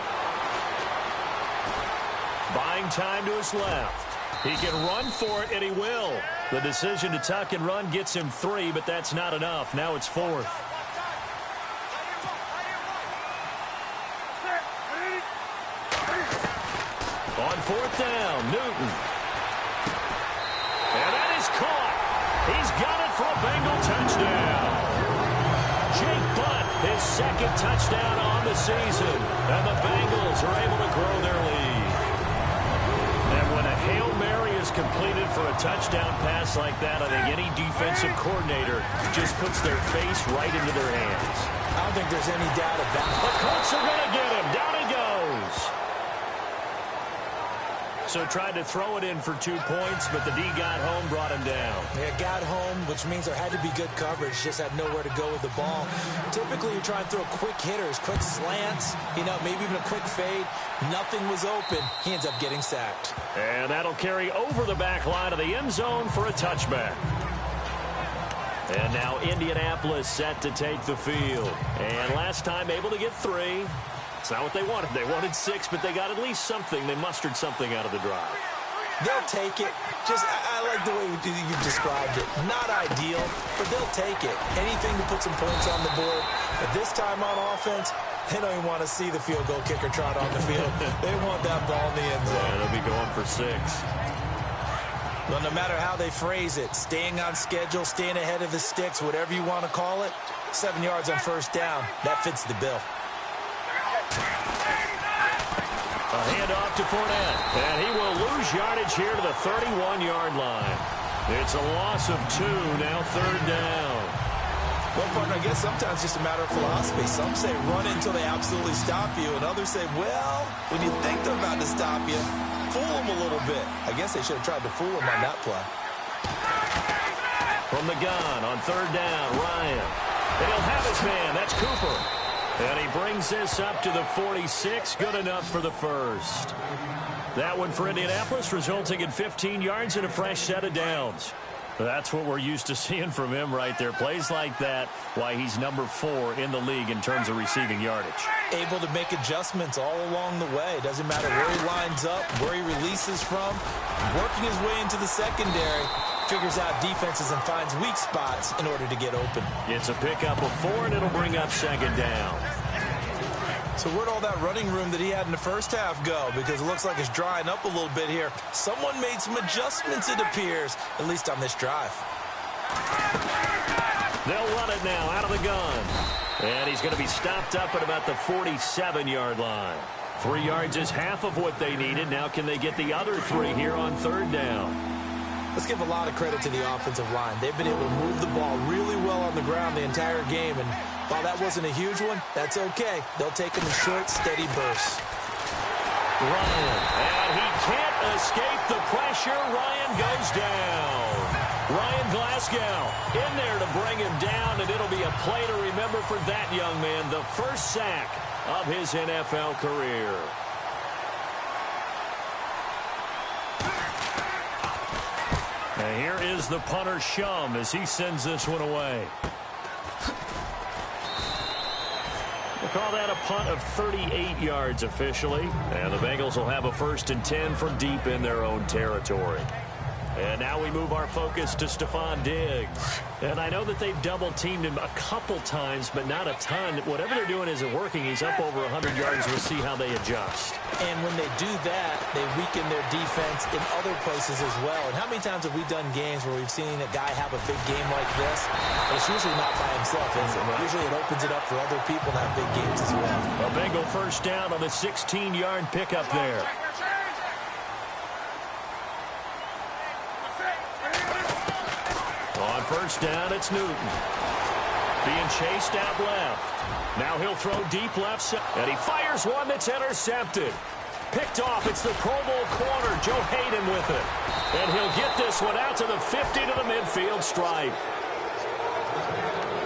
Buying time to his left. He can run for it, and he will. The decision to tuck and run gets him 3, but that's not enough. Now it's 4th. On 4th down, Newton. And that is caught. He's got it for a Bengal touchdown. Jake Butt, his 2nd touchdown on the season. And the Bengals are able to grow their lead. And when a Hail Mary is completed for a touchdown pass like that, I think any defensive coordinator just puts their face right into their hands. I don't think there's any doubt about it. The Colts are going to get him. Down he goes. So tried to throw it in for 2 points, but the D got home, brought him down. Yeah, got home, which means there had to be good coverage. Just had nowhere to go with the ball. Typically, you try and throw quick hitters, quick slants, maybe even a quick fade. Nothing was open. He ends up getting sacked. And that'll carry over the back line of the end zone for a touchback. And now Indianapolis set to take the field. And last time able to get 3. It's not what they wanted. They wanted 6, but they got at least something. They mustered something out of the drive. They'll take it. I like the way you described it. Not ideal, but they'll take it. Anything to put some points on the board. But this time on offense, they don't even want to see the field goal kicker trot on the field. They want that ball in the end zone. Yeah, they'll be going for 6. Well, no matter how they phrase it, staying on schedule, staying ahead of the sticks, whatever you want to call it, 7 yards on first down, that fits the bill. A handoff to Fournette, and he will lose yardage here to the 31-yard line. It's a loss of 2, now 3rd down. Well, partner, I guess sometimes it's just a matter of philosophy. Some say run until they absolutely stop you, and others say, well, when you think they're about to stop you, fool them a little bit. I guess they should have tried to fool him on that play. From the gun on 3rd down, Ryan. And he'll have his man. That's Cooper. And he brings this up to the 46. Good enough for the first. That one for Indianapolis, resulting in 15 yards and a fresh set of downs. That's what we're used to seeing from him right there. Plays like that, why he's number 4 in the league in terms of receiving yardage. Able to make adjustments all along the way. Doesn't matter where he lines up, where he releases from. Working his way into the secondary. Figures out defenses and finds weak spots in order to get open. It's a pickup of 4, and it'll bring up 2nd down. So where'd all that running room that he had in the first half go? Because it looks like it's drying up a little bit here. Someone made some adjustments, it appears, at least on this drive. They'll run it now out of the gun. And he's going to be stopped up at about the 47-yard line. 3 yards is half of what they needed. Now can they get the other 3 here on 3rd down? Let's give a lot of credit to the offensive line. They've been able to move the ball really well on the ground the entire game. And while that wasn't a huge one, that's okay. They'll take them in short, steady bursts. Ryan, and he can't escape the pressure. Ryan goes down. Ryan Glasgow in there to bring him down, and it'll be a play to remember for that young man. The first sack of his NFL career. And here is the punter, Shum, as he sends this one away. We'll call that a punt of 38 yards officially. And the Bengals will have a 1st and 10 from deep in their own territory. And now we move our focus to Stephon Diggs. And I know that they've double-teamed him a couple times, but not a ton. Whatever they're doing isn't working. He's up over 100 yards. We'll see how they adjust. And when they do that, they weaken their defense in other places as well. And how many times have we done games where we've seen a guy have a big game like this? But it's usually not by himself, is it? Usually it opens it up for other people to have big games as well. A Bengal first down on a 16-yard pickup there. On first down, it's Newton. Being chased out left. Now he'll throw deep left side. And he fires one that's intercepted. Picked off. It's the Pro Bowl corner, Joe Hayden with it. And he'll get this one out to the 50 to the midfield stripe.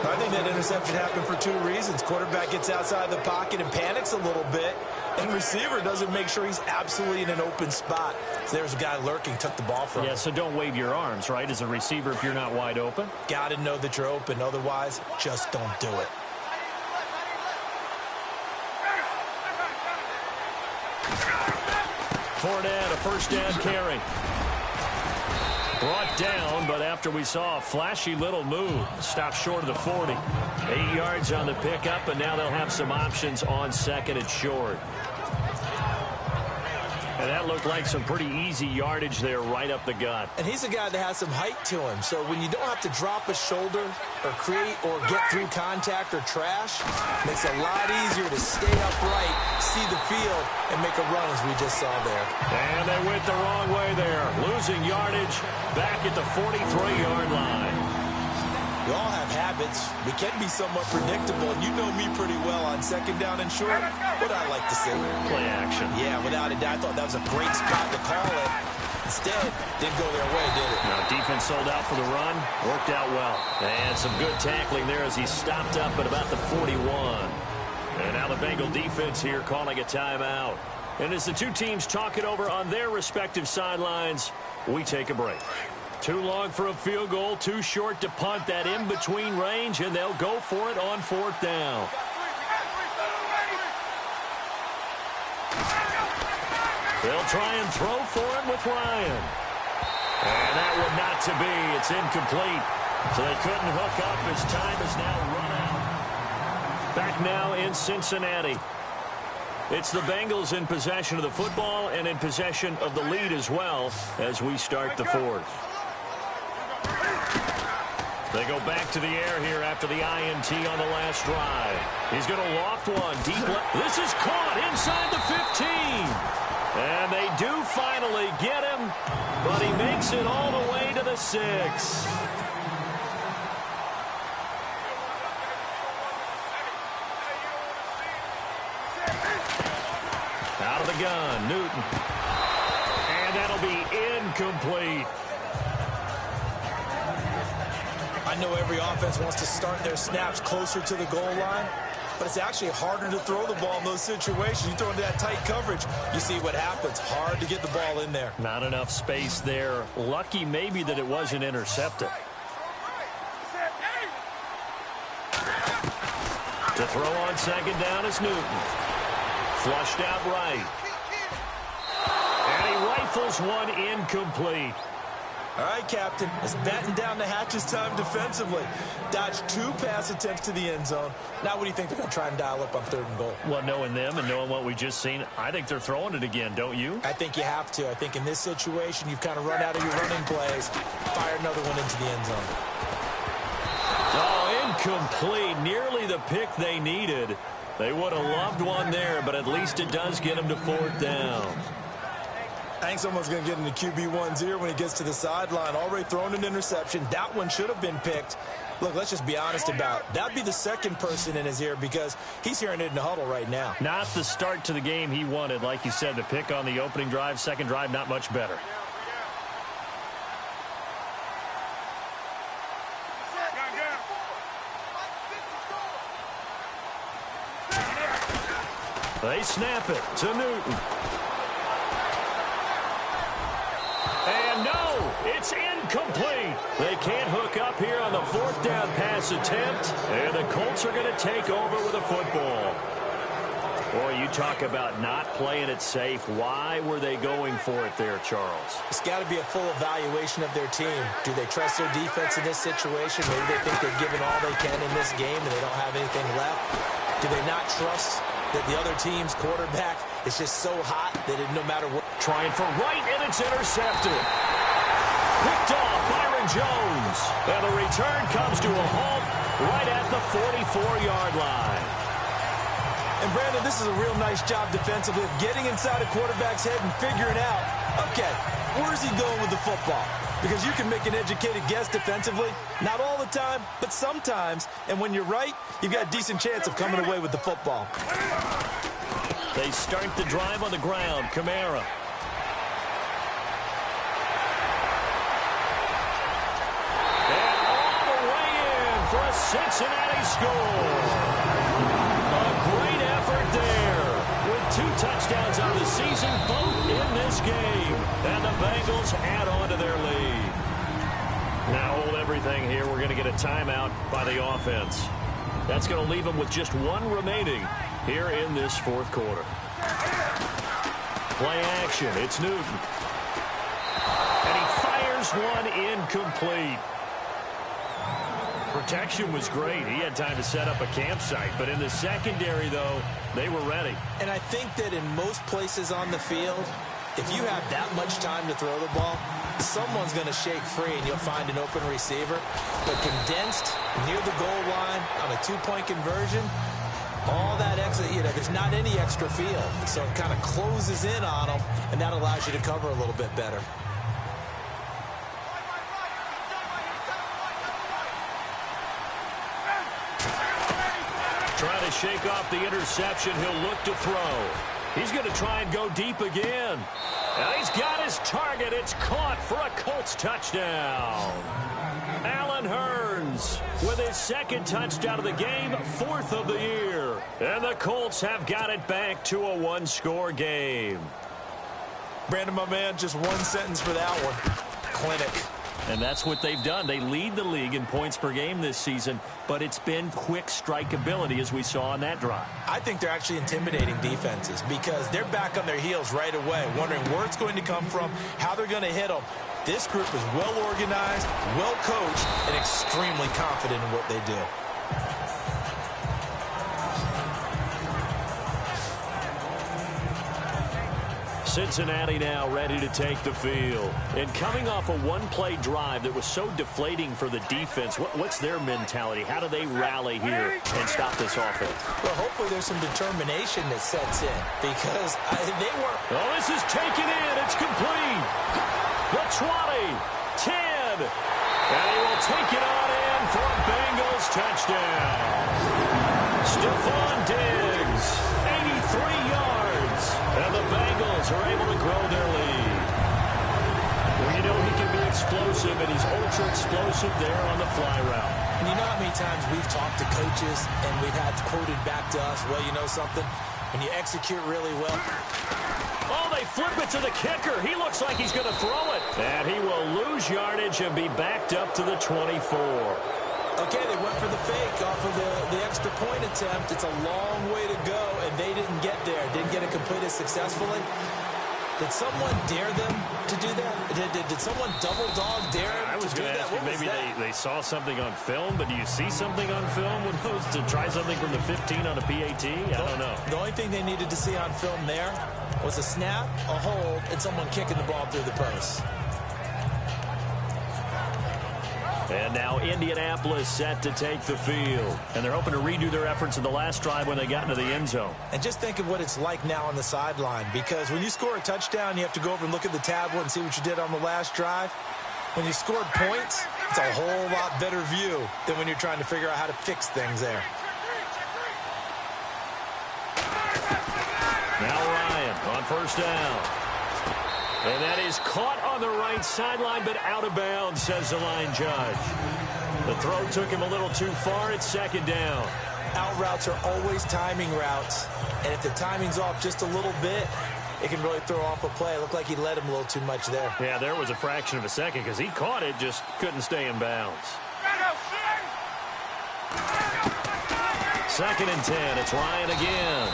I think that interception happened for 2 reasons. Quarterback gets outside the pocket and panics a little bit. And receiver doesn't make sure he's absolutely in an open spot. So there's a guy lurking, took the ball from him. Yeah, so don't wave your arms, right, as a receiver if you're not wide open. Got to know that you're open. Otherwise, just don't do it. Fournette, a first down carry. Brought down, but after we saw a flashy little move, stopped short of the 40. 8 yards on the pickup, and now they'll have some options on 2nd and short. And that looked like some pretty easy yardage there right up the gut. And he's a guy that has some height to him, so when you don't have to drop a shoulder or create or get through contact or trash, it makes it a lot easier to stay upright, see the field, and make a run as we just saw there. And they went the wrong way there, losing yardage back at the 43-yard line. We all have habits. We can be somewhat predictable, and you know me pretty well on 2nd down and short. What I like to see. Play action. Yeah, without a doubt. I thought that was a great spot to call it. Instead, didn't go their way, did it? Now, defense sold out for the run. Worked out well. And some good tackling there as he stopped up at about the 41. And now the Bengal defense here calling a timeout. And as the two teams talk it over on their respective sidelines, we take a break. Too long for a field goal, too short to punt. That in-between range, and they'll go for it on 4th down. They'll try and throw for it with Ryan. And that one not to be. It's incomplete. So they couldn't hook up as time is now run out. Back now in Cincinnati. It's the Bengals in possession of the football and in possession of the lead as well as we start the 4th. They go back to the air here after the INT on the last drive. He's going to loft one deep left. This is caught inside the 15. And they do finally get him, but he makes it all the way to the 6. Out of the gun, Newton. And that'll be incomplete. I know every offense wants to start their snaps closer to the goal line, but it's actually harder to throw the ball in those situations. You throw into that tight coverage, you see what happens. Hard to get the ball in there. Not enough space there. Lucky maybe that it wasn't intercepted. To throw on 2nd down is Newton. Flushed out right. And he rifles one incomplete. All right, Captain, it's batten down the hatches time defensively. Dodged 2 pass attempts to the end zone. Now what do you think they're going to try and dial up on 3rd and goal? Well, knowing them and knowing what we just seen, I think they're throwing it again, don't you? I think you have to. I think in this situation, you've kind of run out of your running plays. Fire another one into the end zone. Oh, incomplete. Nearly the pick they needed. They would have loved one there, but at least it does get them to 4th down. I think someone's going to get into QB1's ear when he gets to the sideline. Already thrown an interception. That one should have been picked. Look, let's just be honest about it. That'd be the second person in his ear because he's hearing it in the huddle right now. Not the start to the game he wanted. Like you said, the pick on the opening drive, second drive, not much better. They snap it to Newton. And no, it's incomplete. They can't hook up here on the fourth down pass attempt. And the Colts are going to take over with a football. Boy, you talk about not playing it safe. Why were they going for it there, Charles? It's got to be a full evaluation of their team. Do they trust their defense in this situation? Maybe they think they've given all they can in this game and they don't have anything left. Do they not trust that the other team's quarterback is just so hot that no matter what? Trying for right, and it's intercepted. Picked off Byron Jones. And the return comes to a halt right at the 44-yard line. And, Brandon, this is a real nice job defensively of getting inside a quarterback's head and figuring out, okay, where's he going with the football? Because you can make an educated guess defensively. Not all the time, but sometimes. And when you're right, you've got a decent chance of coming away with the football. They start the drive on the ground. Kamara. And all the way in for a Cincinnati score. A great effort there. With 2 touchdowns on the season, both in this game. And the Bengals add on to their lead. Now hold everything here. We're going to get a timeout by the offense. That's going to leave them with just 1 remaining here in this fourth quarter. Play action. It's Newton. And he fires one incomplete. Protection was great. He had time to set up a campsite. But in the secondary, though, they were ready. And I think that in most places on the field, if you have that much time to throw the ball, someone's going to shake free and you'll find an open receiver. But condensed near the goal line on a 2-point conversion, all that extra, there's not any extra field. So it kind of closes in on them, and that allows you to cover a little bit better. Trying to shake off the interception. He'll look to throw. He's going to try and go deep again. And he's got his target. It's caught for a Colts touchdown. Allen Hurns with his second touchdown of the game, 4th of the year. And the Colts have got it back to a 1-score game. Brandon, my man, just one sentence for that one. Clinic. And that's what they've done. They lead the league in points per game this season, but it's been quick strikeability as we saw on that drive. I think they're actually intimidating defenses because they're back on their heels right away, wondering where it's going to come from, how they're going to hit them. This group is well organized, well coached, and extremely confident in what they do. Cincinnati now ready to take the field. And coming off a one-play drive that was so deflating for the defense, what's their mentality? How do they rally here and stop this offense? Well, hopefully there's some determination that sets in because they were... Oh, this is taken in. It's complete. The 20, 10, and he will take it on in for a Bengals touchdown. Stephon Diggs, 83 yards, and the Bengals are able to grow their lead. Well, you know he can be explosive, and he's ultra-explosive there on the fly route. And you know how many times we've talked to coaches and we've had quoted back to us, well, you know something? When you execute really well... Oh, they flip it to the kicker. He looks like he's going to throw it. And he will lose yardage and be backed up to the 24. Okay, they went for the fake off of the extra point attempt. It's a long way to go, and they didn't get there. Didn't get it completed successfully. Did someone dare them to do that? Did someone double dog dare them I was going to ask you, maybe they saw something on film, but do you see something on film with those to try something from the 15 on a PAT? I don't know. The only thing they needed to see on film there was a snap, a hold, and someone kicking the ball through the post. And now Indianapolis set to take the field. And they're hoping to redo their efforts in the last drive when they got into the end zone. And just think of what it's like now on the sideline. Because when you score a touchdown, you have to go over and look at the tablet and see what you did on the last drive. When you scored points, it's a whole lot better view than when you're trying to figure out how to fix things there. Now Ryan on first down. And that is caught on the right sideline, but out of bounds, says the line judge. The throw took him a little too far. It's second down. Out routes are always timing routes. And if the timing's off just a little bit, it can really throw off a play. It looked like he let him a little too much there. Yeah, there was a fraction of a second because he caught it, just couldn't stay in bounds. Second and 10. It's Ryan again.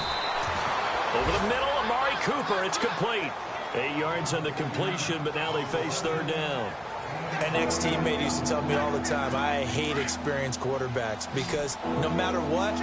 Over the middle, Amari Cooper. It's complete. 8 yards on the completion, but now they face third down. An ex-teammate used to tell me all the time, I hate experienced quarterbacks because no matter what,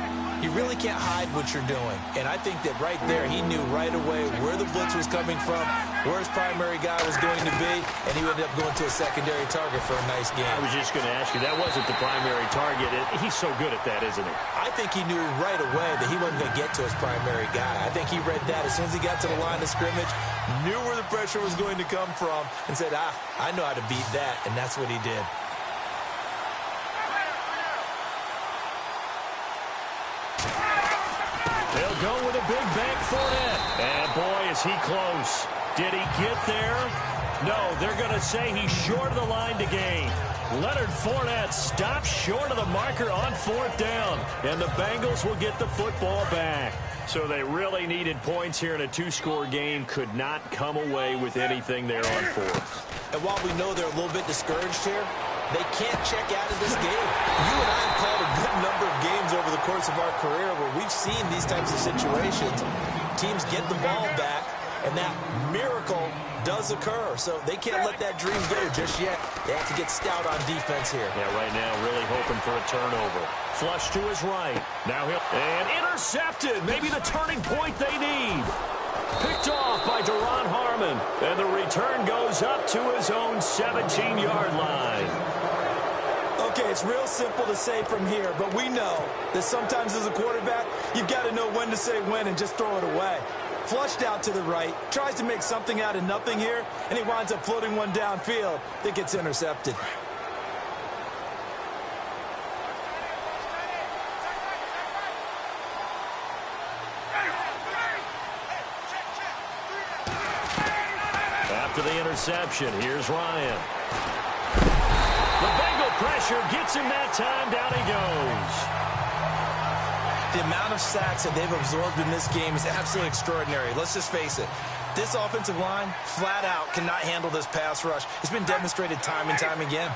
you really can't hide what you're doing. And I think that right there, he knew right away where the blitz was coming from, where his primary guy was going to be, and he ended up going to a secondary target for a nice game. I was just going to ask you, that wasn't the primary target. He's so good at that, isn't he? I think he knew right away that he wasn't going to get to his primary guy. I think he read that as soon as he got to the line of scrimmage, knew where the pressure was going to come from, and said, I know how to beat that, and that's what he did. They'll go with a big bank Fournette. And boy, is he close. Did he get there? No, they're going to say he's short of the line to gain. Leonard Fournette stops short of the marker on fourth down. And the Bengals will get the football back. So they really needed points here in a two-score game. Could not come away with anything there on fourth. And while we know they're a little bit discouraged here, they can't check out of this game. You and I have called a good number of games over the course of our career where we've seen these types of situations. Teams get the ball back, and that miracle does occur. So they can't let that dream go just yet. They have to get stout on defense here. Yeah, right now really hoping for a turnover. Flush to his right. Now and intercepted. Maybe the turning point they need. Picked off by Deron Harmon. And the return goes up to his own 17-yard line. Okay, it's real simple to say from here, but we know that sometimes as a quarterback, you've got to know when to say when and just throw it away. Flushed out to the right, tries to make something out of nothing here, and he winds up floating one downfield that gets intercepted. After the interception, here's Ryan. The Bengal pressure gets him that time. Down he goes. The amount of sacks that they've absorbed in this game is absolutely extraordinary. Let's just face it. This offensive line, flat out, cannot handle this pass rush. It's been demonstrated time and time again.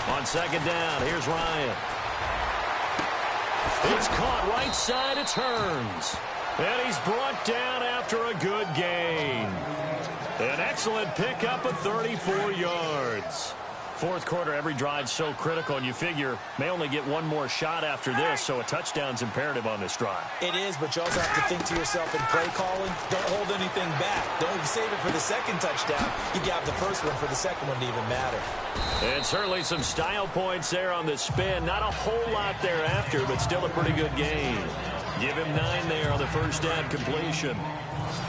On second down, here's Ryan. It's caught right side, it turns. And he's brought down after a good gain. An excellent pickup of 34 yards. Fourth quarter, every drive's so critical, and you figure may only get one more shot after this, so a touchdown's imperative on this drive. It is, but you also have to think to yourself in play calling, don't hold anything back. Don't save it for the second touchdown. You got the first one for the second one to even matter. And certainly some style points there on the spin. Not a whole lot thereafter, but still a pretty good game. Give him 9 there on the first down completion.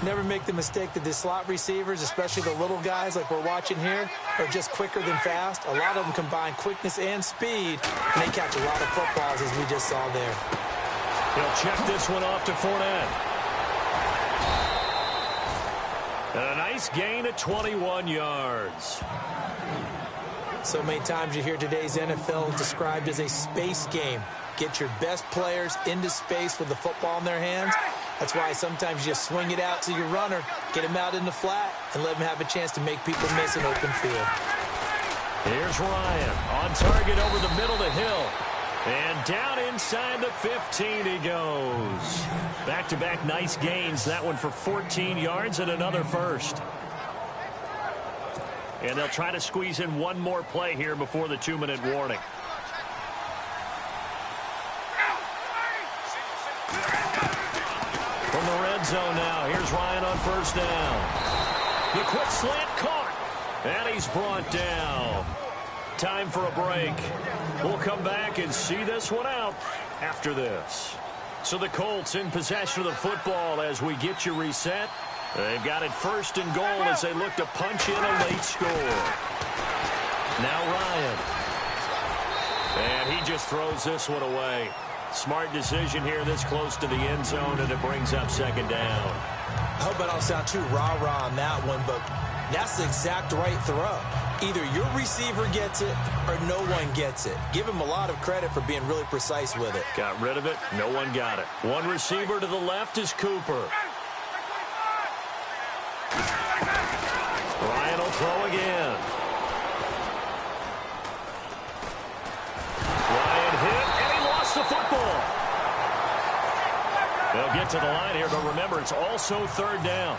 Never make the mistake that the slot receivers, especially the little guys like we're watching here, are just quicker than fast. A lot of them combine quickness and speed, and they catch a lot of footballs, as we just saw there. He'll check this one off to Fournette. And a nice gain at 21 yards. So many times you hear today's NFL described as a space game. Get your best players into space with the football in their hands. That's why sometimes you just swing it out to your runner, get him out in the flat, and let him have a chance to make people miss an open field. Here's Ryan on target over the middle to Hill. And down inside the 15 he goes. Back-to-back nice gains. That one for 14 yards and another first. And they'll try to squeeze in one more play here before the 2-minute warning. From the red zone now, here's Ryan on first down. The quick slant caught, and he's brought down. Time for a break. We'll come back and see this one out after this. So the Colts in possession of the football as we get you reset. They've got it 1st and goal as they look to punch in a late score. Now Ryan. And he just throws this one away. Smart decision here this close to the end zone, and it brings up 2nd down. I hope I don't sound too rah-rah on that one, but that's the exact right throw. Either your receiver gets it or no one gets it. Give him a lot of credit for being really precise with it. Got rid of it. No one got it. One receiver to the left is Cooper. Ryan will throw again. Ryan hit, and he lost the football. They'll get to the line here, but remember, it's also 3rd down.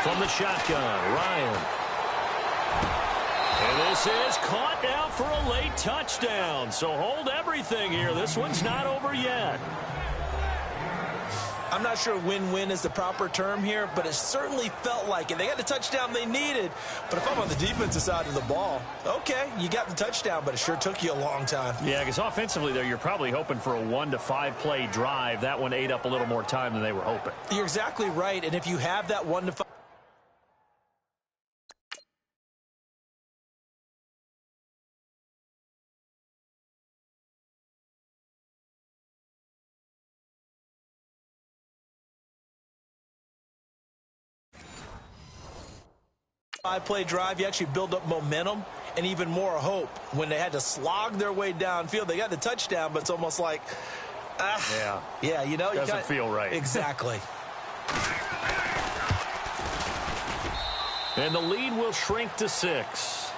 From the shotgun, Ryan. And this is caught now for a late touchdown. So hold everything here. This one's not over yet. I'm not sure win-win is the proper term here, but it certainly felt like it. They got the touchdown they needed, but if I'm on the defensive side of the ball, okay, you got the touchdown, but it sure took you a long time. Yeah, because offensively there, you're probably hoping for a 1 to 5 play drive. That one ate up a little more time than they were hoping. You're exactly right, and if you have that 1 to 5, five-play drive, you actually build up momentum and even more hope. When they had to slog their way downfield, they got the touchdown, but it's almost like, yeah, you know, doesn't feel right. Exactly. And the lead will shrink to 6.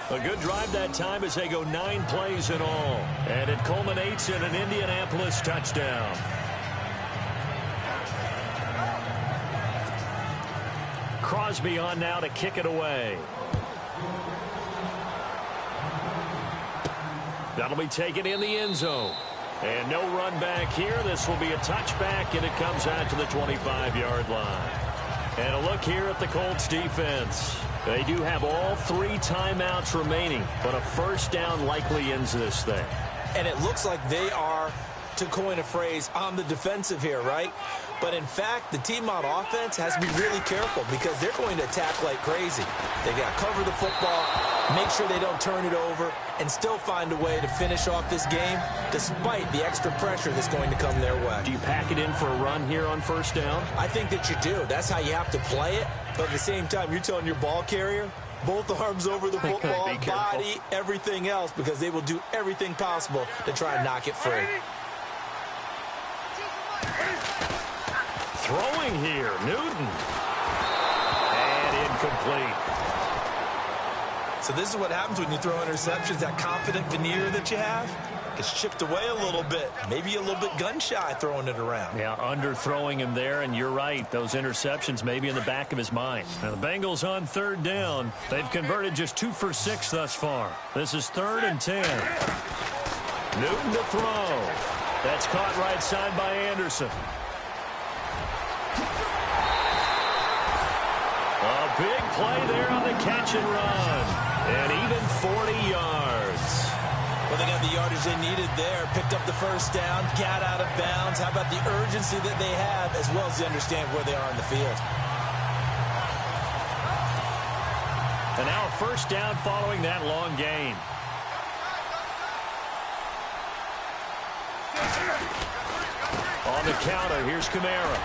A good drive that time as they go 9 plays in all. And it culminates in an Indianapolis touchdown. Crosby on now to kick it away. That'll be taken in the end zone. And no run back here. This will be a touchback, and it comes out to the 25-yard line. And a look here at the Colts defense. They do have all 3 timeouts remaining, but a 1st down likely ends this thing. And it looks like they are, to coin a phrase, on the defensive here, right? But in fact, the team on offense has to be really careful because they're going to attack like crazy. They got to cover the football, make sure they don't turn it over, and still find a way to finish off this game despite the extra pressure that's going to come their way. Do you pack it in for a run here on 1st down? I think that you do. That's how you have to play it. But at the same time, you're telling your ball carrier, both arms over the football, body, everything else, because they will do everything possible to try and knock it free. Throwing here, Newton. And incomplete. So this is what happens when you throw interceptions. That confident veneer that you have gets chipped away a little bit. Maybe a little bit gun-shy throwing it around. Yeah, underthrowing him there, and you're right. Those interceptions may be in the back of his mind. Now the Bengals on 3rd down. They've converted just 2 for 6 thus far. This is 3rd and 10. Newton to throw. That's caught right side by Anderson. A big play there on the catch and run. And even 40 yards. Well, they got the yardage they needed there. Picked up the 1st down, got out of bounds. How about the urgency that they have as well as they understand where they are in the field? And now a 1st down following that long gain. On the counter, here's Kamara.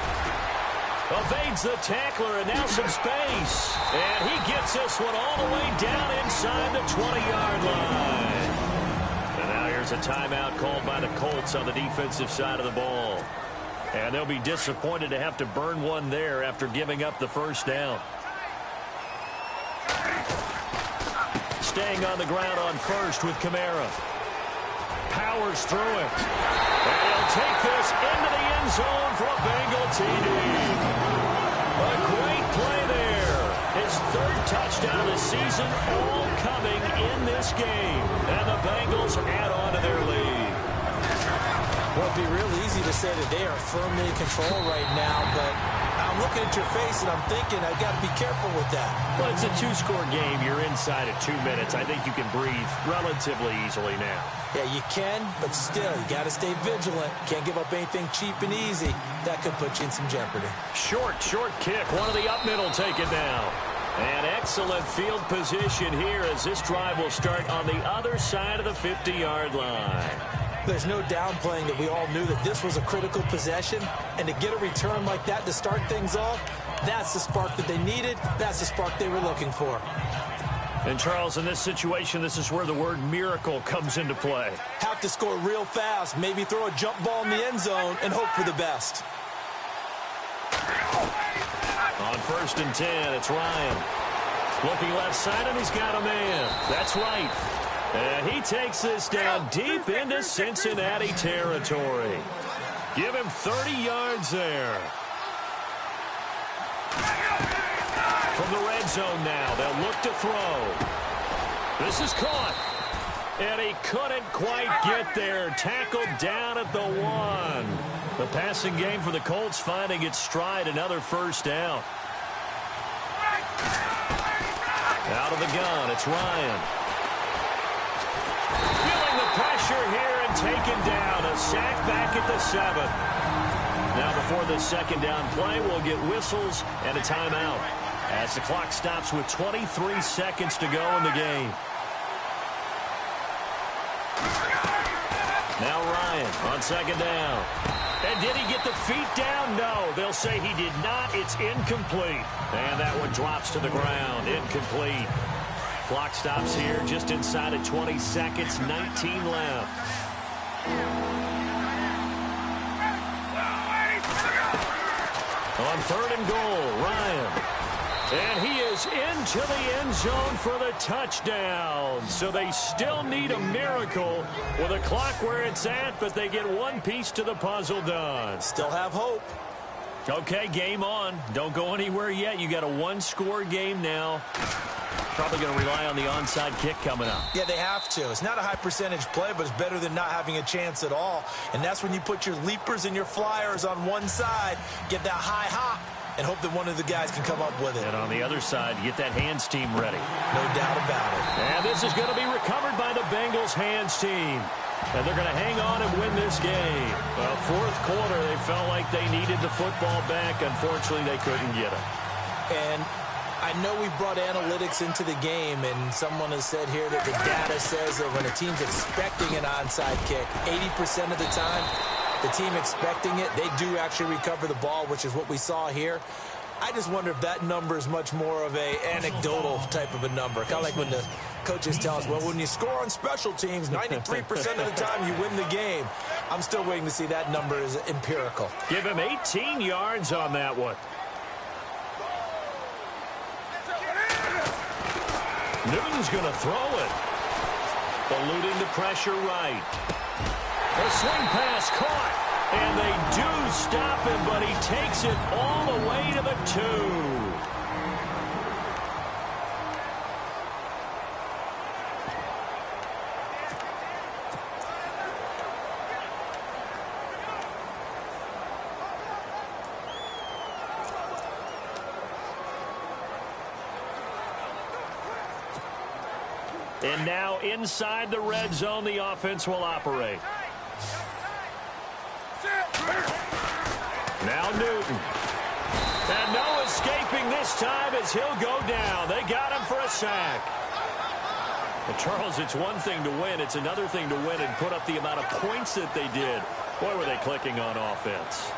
Evades the tackler, and now some space. And he gets this one all the way down inside the 20-yard line. And now here's a timeout called by the Colts on the defensive side of the ball. And they'll be disappointed to have to burn one there after giving up the 1st down. Staying on the ground on 1st with Kamara. Powers through it. And he'll take this into the end zone for a Bengal TD. A great play there. His 3rd touchdown of the season, all coming in this game. And the Bengals add on to their lead. Well, it'd be real easy to say that they are firmly in control right now, but how I'm looking at your face, and I'm thinking I've got to be careful with that. Well, it's a two-score game. You're inside at 2 minutes. I think you can breathe relatively easily now. Yeah, you can, but still, you got to stay vigilant. Can't give up anything cheap and easy. That could put you in some jeopardy. Short kick. One of the up middle taken now. An excellent field position here as this drive will start on the other side of the 50-yard line. There's no downplaying that we all knew that this was a critical possession, and to get a return like that to start things off, that's the spark that they needed. That's the spark they were looking for. And, Charles, in this situation, this is where the word miracle comes into play. Have to score real fast, maybe throw a jump ball in the end zone, and hope for the best. On 1st and 10, it's Ryan. Looking left side, and he's got a man. That's right. And he takes this down deep into Cincinnati territory. Give him 30 yards there. From the red zone now, they'll look to throw. This is caught. And he couldn't quite get there. Tackled down at the 1. The passing game for the Colts finding its stride. Another first down. Out of the gun, it's Ryan. Feeling the pressure here and taken down. A sack back at the 7. Now before the second down play, we'll get whistles and a timeout as the clock stops with 23 seconds to go in the game. Now Ryan on second down. And did he get the feet down? No. They'll say he did not. It's incomplete. And that one drops to the ground. Incomplete. Clock stops here just inside of 20 seconds. 19 left. On 3rd and goal, Ryan. And he is into the end zone for the touchdown. So they still need a miracle with a clock where it's at, but they get one piece to the puzzle done. Still have hope. Okay, game on. Don't go anywhere yet. You got a one-score game now. Probably going to rely on the onside kick coming up. Yeah, they have to. It's not a high percentage play, but it's better than not having a chance at all. And that's when you put your leapers and your flyers on one side, get that high hop, and hope that one of the guys can come up with it. And on the other side, get that hands team ready. No doubt about it. And this is going to be recovered by the Bengals hands team. And they're going to hang on and win this game. Well, 4th quarter, they felt like they needed the football back. Unfortunately, they couldn't get it. And I know we brought analytics into the game, and someone has said here that the data says that when a team's expecting an onside kick, 80% of the time, the team expecting it, they do actually recover the ball, which is what we saw here. I just wonder if that number is much more of a anecdotal type of a number. Kind of like when the coaches tell us, well, when you score on special teams, 93% of the time you win the game. I'm still waiting to see that number is empirical. Give him 18 yards on that one. Newton's going to throw it. Eluding the pressure right. A swing pass caught. And they do stop him, but he takes it all the way to the 2. And now inside the red zone, the offense will operate. Now Newton. And no escaping this time as he'll go down. They got him for a sack. But Charles, it's one thing to win. It's another thing to win and put up the amount of points that they did. Boy, were they clicking on offense.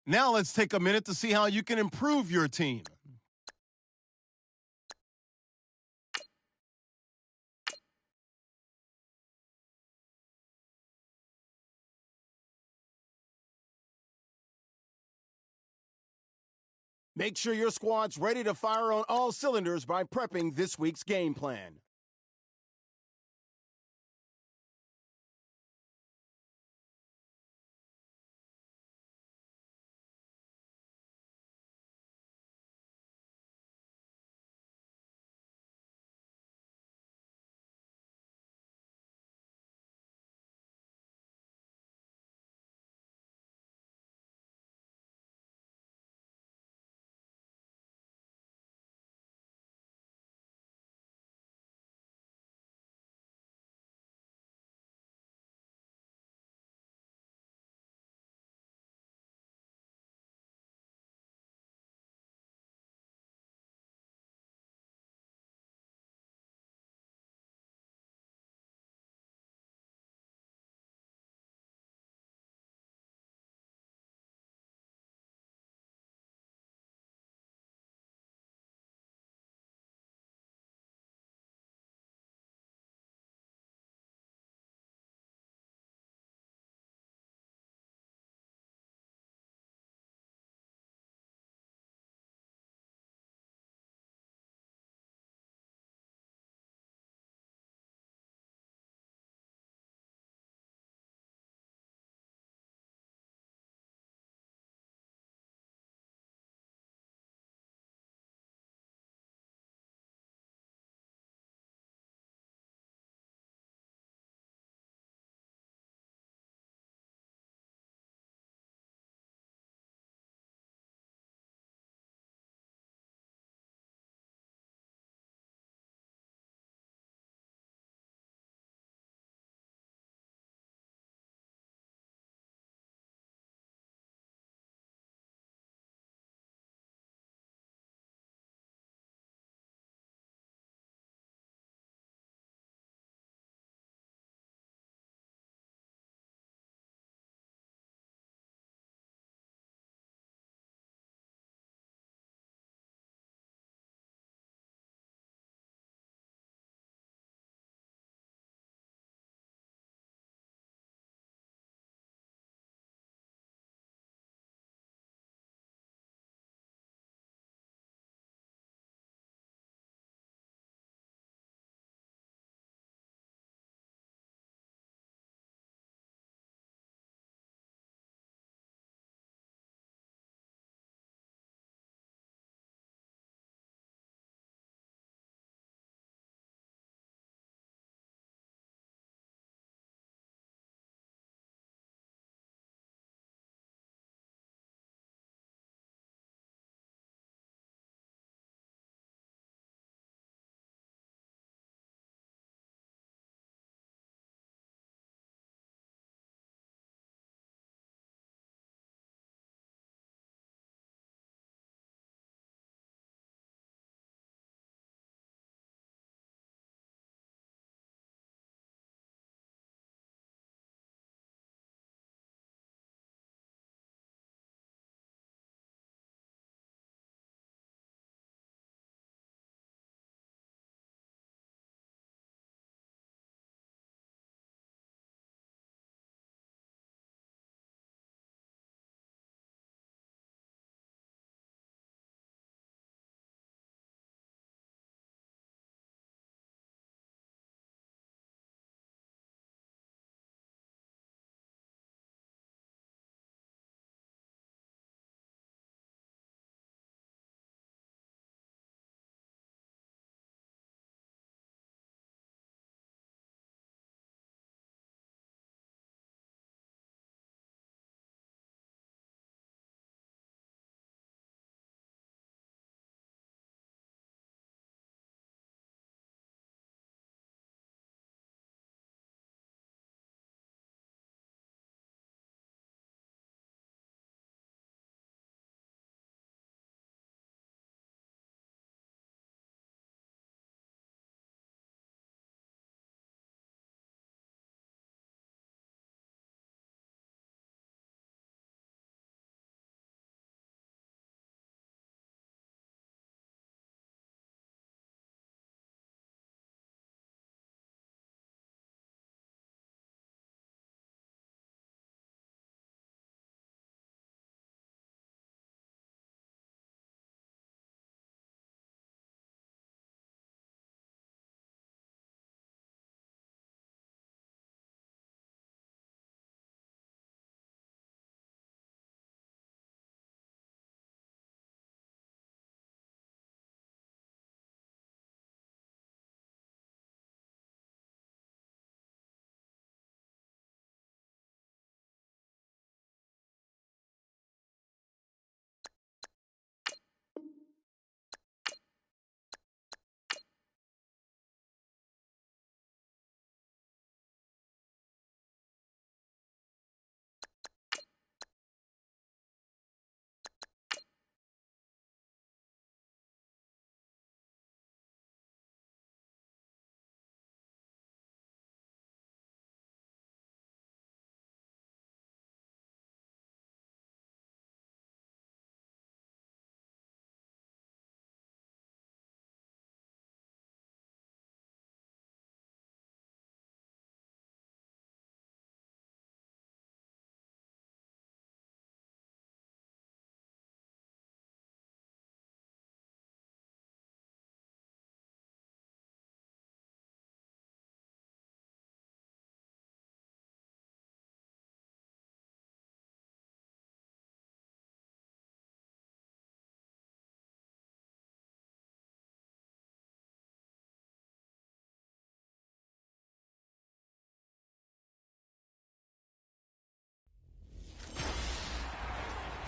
Now let's take a minute to see how you can improve your team. Make sure your squad's ready to fire on all cylinders by prepping this week's game plan.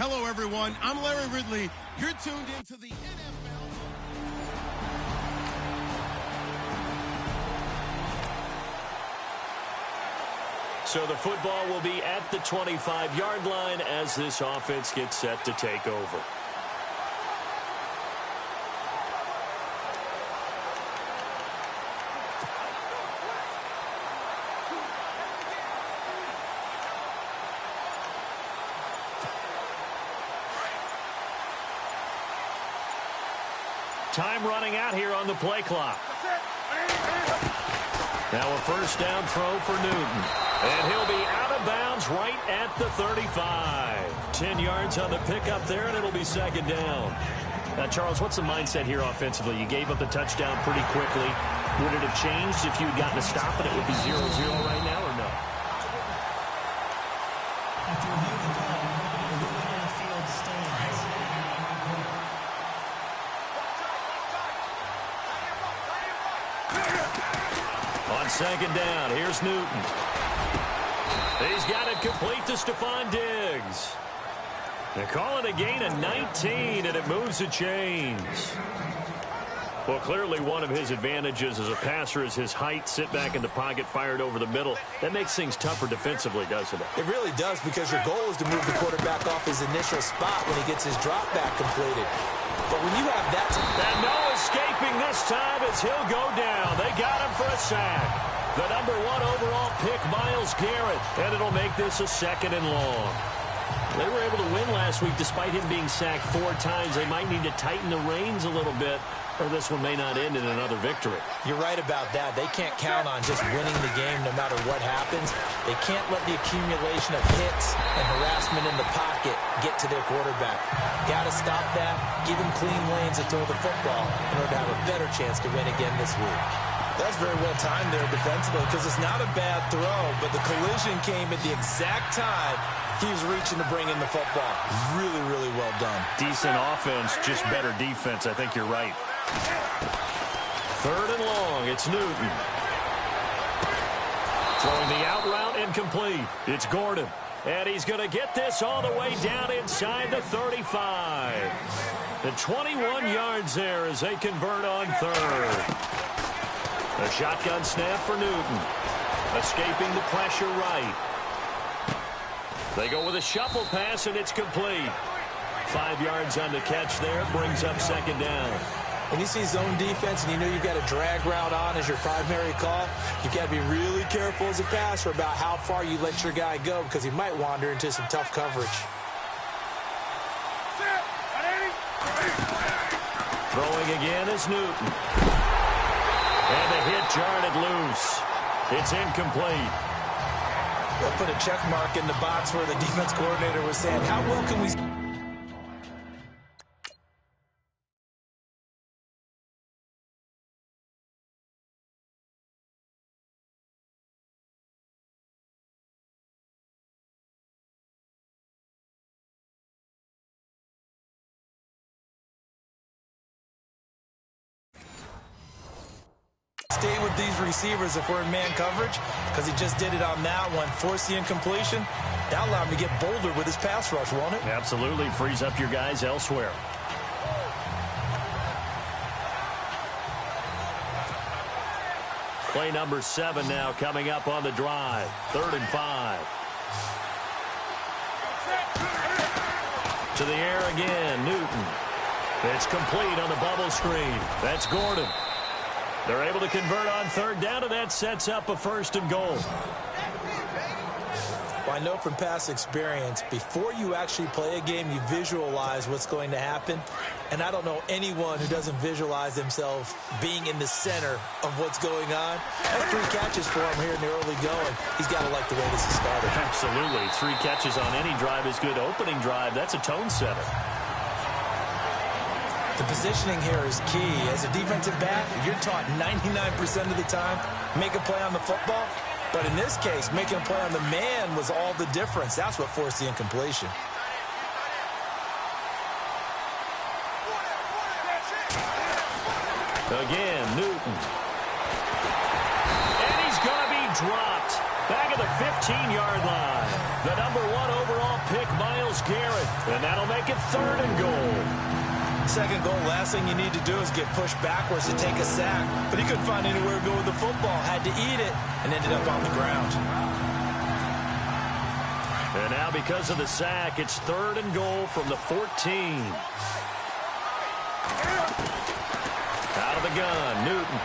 Hello, everyone. I'm Larry Ridley. You're tuned into the NFL. So the football will be at the 25-yard line as this offense gets set to take over. Time running out here on the play clock. Now a first down throw for Newton. And he'll be out of bounds right at the 35. 10 yards on the pickup there, and it'll be second down. Now, Charles, what's the mindset here offensively? You gave up the touchdown pretty quickly. Would it have changed if you had gotten a stop and it would be 0-0 right now, or no? After reviewing the call, the ruling on the field stands. On second down, here's Newton. He's got it complete to Stephon Diggs. They call it a gain of 19, and it moves the chains. Well, clearly one of his advantages as a passer is his height. Sit back in the pocket, fired over the middle. That makes things tougher defensively, doesn't it? It really does, because your goal is to move the quarterback off his initial spot when he gets his drop back completed. But when you have that... And no escaping this time as he'll go down. They got him for a sack. The #1 overall pick, Myles Garrett. And it'll make this a second and long. They were able to win last week despite him being sacked 4 times. They might need to tighten the reins a little bit, or this one may not end in another victory. You're right about that. They can't count on just winning the game no matter what happens. They can't let the accumulation of hits and harassment in the pocket get to their quarterback. Got to stop that, give him clean lanes to throw the football in order to have a better chance to win again this week. That's very well timed there defensively, because it's not a bad throw, but the collision came at the exact time he was reaching to bring in the football. Really, really well done. Decent offense, just better defense. I think you're right. Third and long, it's Newton. Throwing the out route incomplete. It's Gordon. And he's going to get this all the way down inside the 35. The 21 yards there as they convert on third. A shotgun snap for Newton. Escaping the pressure right. They go with a shuffle pass, and it's complete. 5 yards on the catch there. Brings up second down. When you see zone defense and you know you've got a drag route on as your primary call, you've got to be really careful as a passer about how far you let your guy go, because he might wander into some tough coverage. Throwing again is Newton. And the hit jarred it loose. It's incomplete. They'll put a check mark in the box where the defense coordinator was saying, how well can we... Stay with these receivers if we're in man coverage, because he just did it on that one. Force the incompletion. That'll allow him to get bolder with his pass rush, won't it? Absolutely. Frees up your guys elsewhere. Play number 7 now coming up on the drive. 3rd and 5. To the air again, Newton. It's complete on the bubble screen. That's Gordon. They're able to convert on 3rd down, and that sets up a 1st and goal. Well, I know from past experience, before you actually play a game, you visualize what's going to happen. And I don't know anyone who doesn't visualize themselves being in the center of what's going on. That's 3 catches for him here in the early going. He's got to like the way this has started. Absolutely. 3 catches on any drive is good. Opening drive, that's a tone setter. The positioning here is key. As a defensive back, you're taught 99% of the time, make a play on the football. But in this case, making a play on the man was all the difference. That's what forced the incompletion. Again, Newton. And he's going to be dropped. Back at the 15-yard line. The number 1 overall pick, Myles Garrett. And that'll make it 3rd and goal. Second goal, last thing you need to do is get pushed backwards to take a sack. But he couldn't find anywhere to go with the football. Had to eat it and ended up on the ground. And now because of the sack, it's 3rd and goal from the 14. Out of the gun, Newton.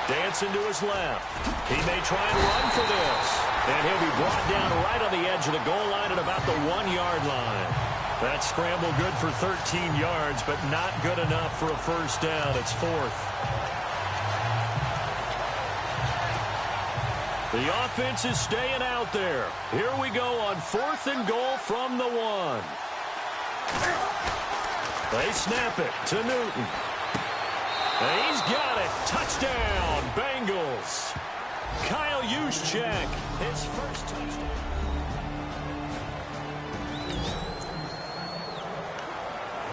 Dancing to his left. He may try and run for this. And he'll be brought down right on the edge of the goal line at about the 1-yard line. That scramble good for 13 yards, but not good enough for a first down. It's 4th. The offense is staying out there. Here we go on 4th and goal from the 1. They snap it to Newton. And he's got it. Touchdown, Bengals. Kyle Juszczyk, his first touchdown.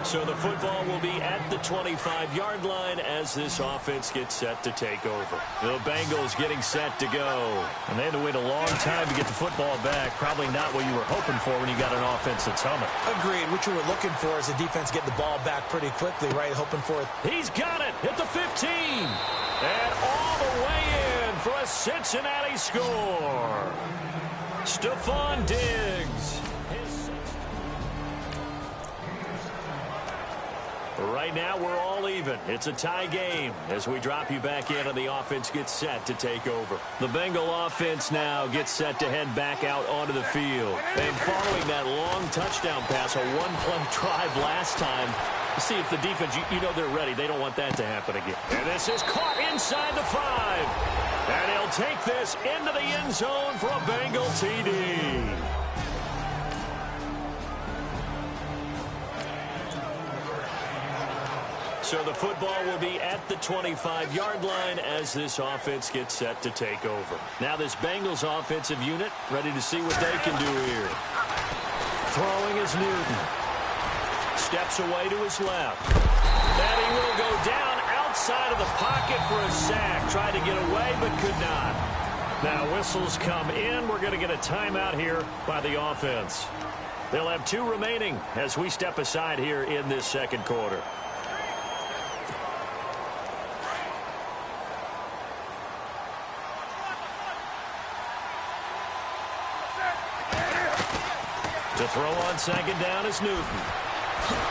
So the football will be at the 25-yard line as this offense gets set to take over. The Bengals getting set to go. And they had to wait a long time to get the football back. Probably not what you were hoping for when you got an offense that's humming. Agreed. What you were looking for is the defense getting the ball back pretty quickly, right? Hoping for it. He's got it at the 15. And all the way in for a Cincinnati score. Stephon Diggs. Right now, we're all even. It's a tie game as we drop you back in and the offense gets set to take over. The Bengal offense now gets set to head back out onto the field. And following that long touchdown pass, a one-play drive last time, see if the defense, you know they're ready. They don't want that to happen again. And this is caught inside the 5. And he'll take this into the end zone for a Bengal TD. So the football will be at the 25-yard line as this offense gets set to take over. Now this Bengals offensive unit ready to see what they can do here. Throwing is Newton. Steps away to his left. And he will go down outside of the pocket for a sack. Tried to get away but could not. Now whistles come in. We're going to get a timeout here by the offense. They'll have 2 remaining as we step aside here in this second quarter. To throw on second down is Newton.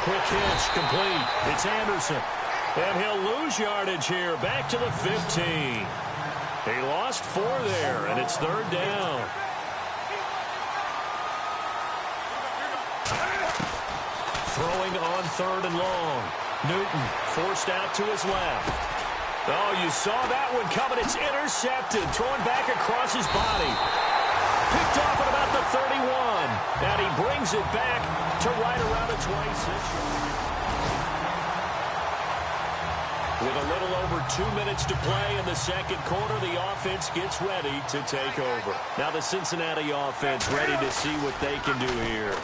Quick hitch, complete. It's Anderson. And he'll lose yardage here, back to the 15. He lost 4 there, and it's 3rd down. Throwing on 3rd and long. Newton forced out to his left. Oh, you saw that one coming. It's intercepted. Thrown back across his body. Picked off at about the 31. And he brings it back to right around the 26. With a little over 2 minutes to play in the second quarter, the offense gets ready to take over. Now the Cincinnati offense ready to see what they can do here.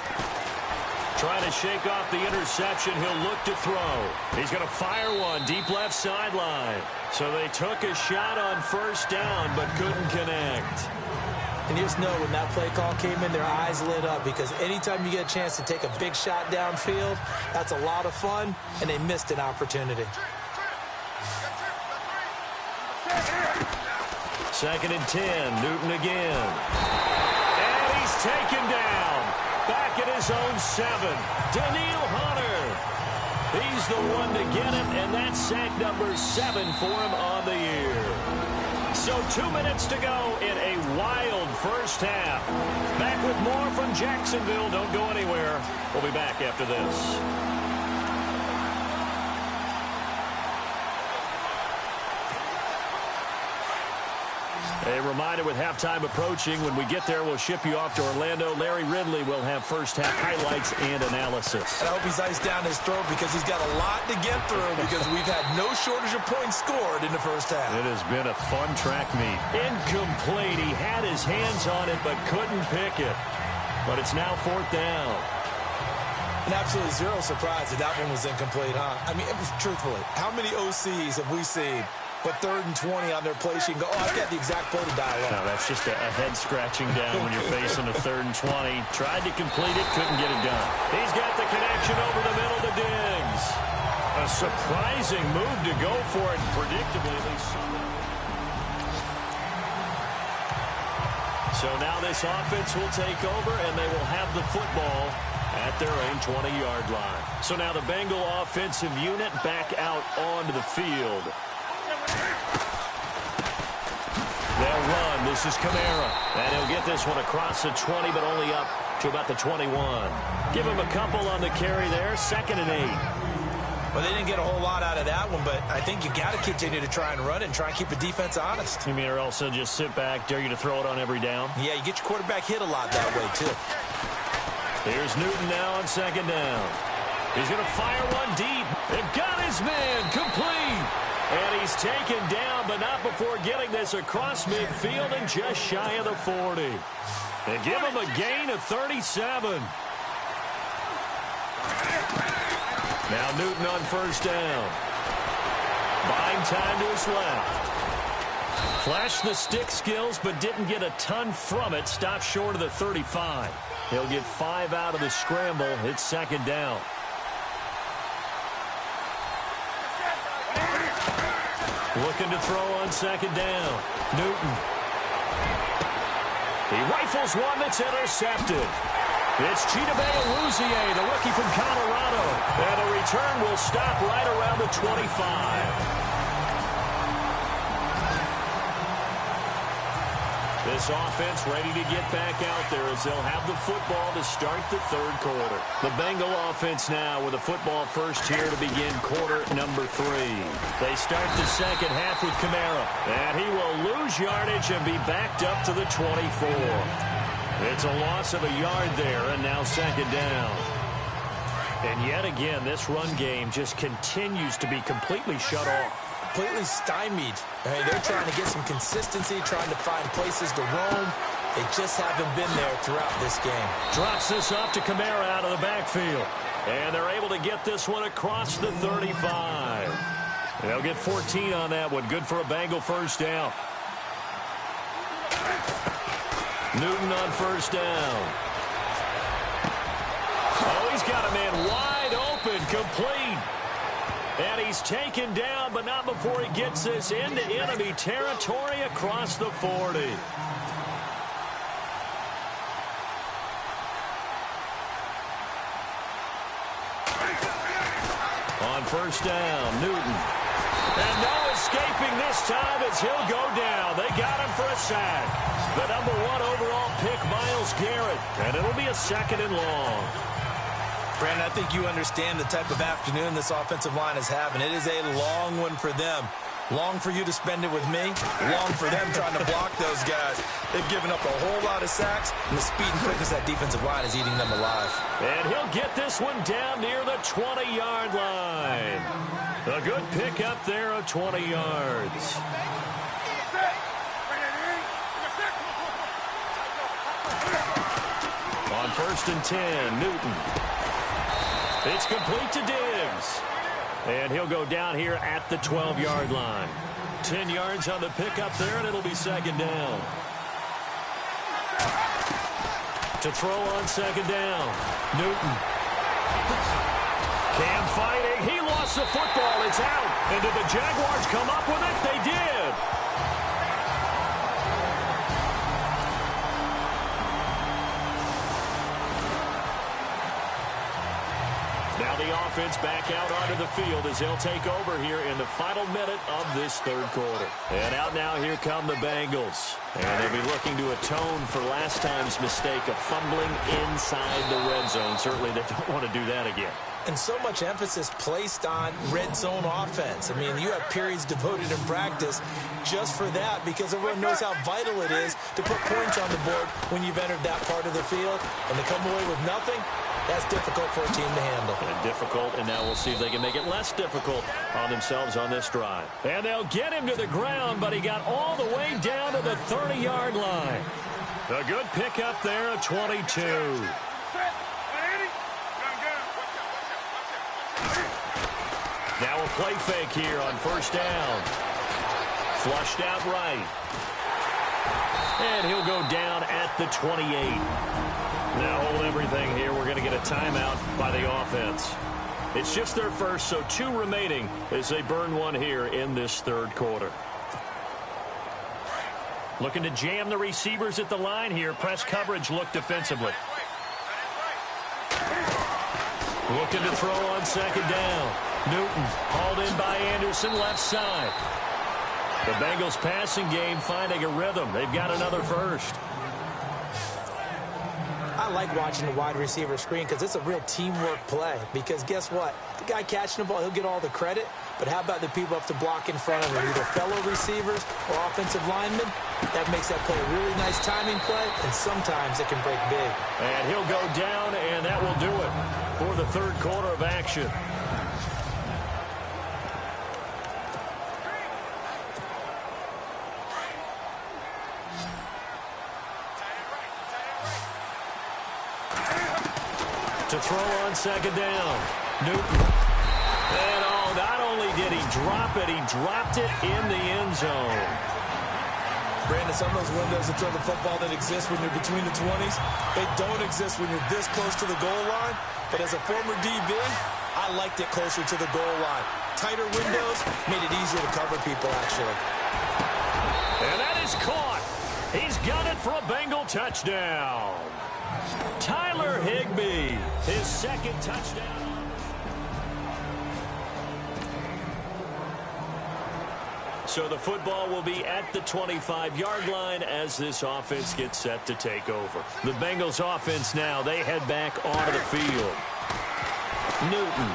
Trying to shake off the interception. He'll look to throw. He's going to fire one deep left sideline. So they took a shot on first down but couldn't connect. And you just know when that play call came in, their eyes lit up because anytime you get a chance to take a big shot downfield, that's a lot of fun, and they missed an opportunity. 2nd and 10, Newton again. And he's taken down. Back at his own 7. Daniil Hunter. He's the one to get him, and that's sack number 7 for him on the year. So 2 minutes to go in a wild first half. Back with more from Jacksonville. Don't go anywhere. We'll be back after this. A reminder with halftime approaching, when we get there, we'll ship you off to Orlando. Larry Ridley will have first half highlights and analysis. And I hope he's iced down his throat because he's got a lot to get through because we've had no shortage of points scored in the first half. It has been a fun track meet. Incomplete. He had his hands on it but couldn't pick it. But it's now 4th down. And absolutely zero surprise that that one was incomplete, huh? I mean, truthfully, how many OCs have we seen But 3rd and 20 on their play sheet and go, oh, I've got the exact play to dial up. No, that's just a head-scratching down when you're facing a 3rd and 20. Tried to complete it, couldn't get it done. He's got the connection over the middle to Diggs. A surprising move to go for it, predictably at least. So now this offense will take over, and they will have the football at their own 20-yard line. So now the Bengal offensive unit back out onto the field. They'll run. This is Kamara. And he'll get this one across the 20, but only up to about the 21. Give him a couple on the carry there. 2nd and 8. Well, they didn't get a whole lot out of that one, but I think you got to continue to try and run it and try and keep the defense honest. You mean or else they'll just sit back, dare you to throw it on every down? Yeah, you get your quarterback hit a lot that way, too. Here's Newton now on 2nd down. He's going to fire one deep. They've got his man complete. And he's taken down, but not before getting this across midfield and just shy of the 40. They give him a gain of 37. Now Newton on 1st down. Buying time to his left. Flashed the stick skills, but didn't get a ton from it. Stopped short of the 35. He'll get 5 out of the scramble. It's 2nd down. Looking to throw on 2nd down. Newton. He rifles one that's intercepted. It's HeHateMe, the rookie from Colorado. And the return will stop right around the 25. This offense ready to get back out there as they'll have the football to start the 3rd quarter. The Bengal offense now with a football first here to begin quarter number 3. They start the 2nd half with Kamara. And he will lose yardage and be backed up to the 24. It's a loss of a yard there, and now 2nd down. And yet again, this run game just continues to be completely shut off. Completely stymied. I mean, they're trying to get some consistency, trying to find places to roam. They just haven't been there throughout this game. Drops this off to Kamara out of the backfield. And they're able to get this one across the 35. They'll get 14 on that one. Good for a Bengal 1st down. Newton on 1st down. Oh, he's got a man wide open, complete. And he's taken down, but not before he gets this into enemy territory across the 40. On 1st down, Newton. And no escaping this time as he'll go down. They got him for a sack. The number 1 overall pick, Myles Garrett. And it'll be a 2nd and long. Brandon, I think you understand the type of afternoon this offensive line is having. It is a long one for them. Long for you to spend it with me. Long for them trying to block those guys. They've given up a whole lot of sacks, and the speed and quickness of that defensive line is eating them alive. And he'll get this one down near the 20-yard line. A good pick up there of 20 yards. On 1st and 10, Newton. It's complete to Diggs. And he'll go down here at the 12-yard line. 10 yards on the pickup there, and it'll be 2nd down. To throw on 2nd down, Newton. Cam fighting. He lost the football. It's out. And did the Jaguars come up with it? They did. Now the offense back out onto the field as they'll take over here in the final minute of this 3rd quarter. And out now, here come the Bengals. And they'll be looking to atone for last time's mistake of fumbling inside the red zone. Certainly they don't want to do that again. And so much emphasis placed on red zone offense. I mean, you have periods devoted in practice just for that because everyone knows how vital it is to put points on the board when you've entered that part of the field. And to come away with nothing, that's difficult for a team to handle. And difficult, and now we'll see if they can make it less difficult on themselves on this drive. And they'll get him to the ground, but he got all the way down to the 30-yard line. A good pickup there of 22. Now a play fake here on 1st down. Flushed out right. And he'll go down at the 28. Now hold everything here. We're going to get a timeout by the offense. It's just their first, so 2 remaining as they burn one here in this third quarter. Looking to jam the receivers at the line here. Press coverage look defensively. Looking to throw on second down. Newton hauled in by Anderson, left side. The Bengals passing game finding a rhythm. They've got another first. I like watching the wide receiver screen because it's a real teamwork play. Because guess what? The guy catching the ball, he'll get all the credit. But how about the people up to block in front of him, either fellow receivers or offensive linemen? That makes that play a really nice timing play, and sometimes it can break big. And he'll go down, and that will do it for the third quarter of action. To throw on second down. Newton. And not only did he drop it, he dropped it in the end zone. Brandon, some of those windows to throw the football that exist when you're between the 20s, they don't exist when you're this close to the goal line. But as a former DB, I liked it closer to the goal line. Tighter windows made it easier to cover people, actually. And that is caught. He's got it for a Bengal touchdown. Tyler Higbee, his second touchdown. So the football will be at the 25-yard line as this offense gets set to take over. The Bengals offense now, they head back onto the field. Newton.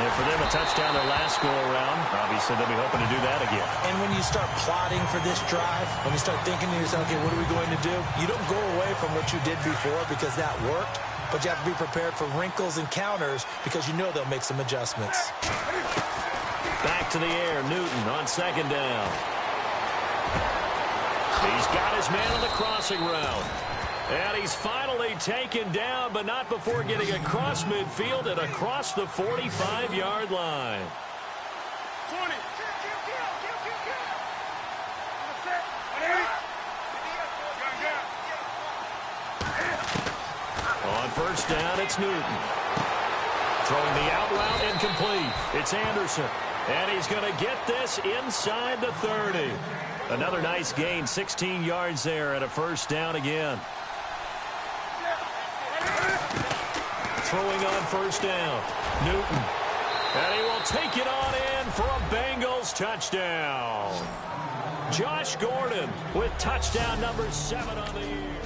And for them, a touchdown their last go-around. Obviously, they'll be hoping to do that again. And when you start plotting for this drive, when you start thinking to yourself, okay, what are we going to do? You don't go away from what you did before because that worked, but you have to be prepared for wrinkles and counters because you know they'll make some adjustments. Back to the air, Newton on second down. He's got his man on the crossing route. And he's finally taken down, but not before getting across midfield and across the 45-yard line. 20. On first down, it's Newton. Throwing the out route incomplete. It's Anderson. And he's going to get this inside the 30. Another nice gain, 16 yards there and a first down again. Throwing on first down, Newton. And he will take it on in for a Bengals touchdown. Josh Gordon with touchdown number 7 on the year.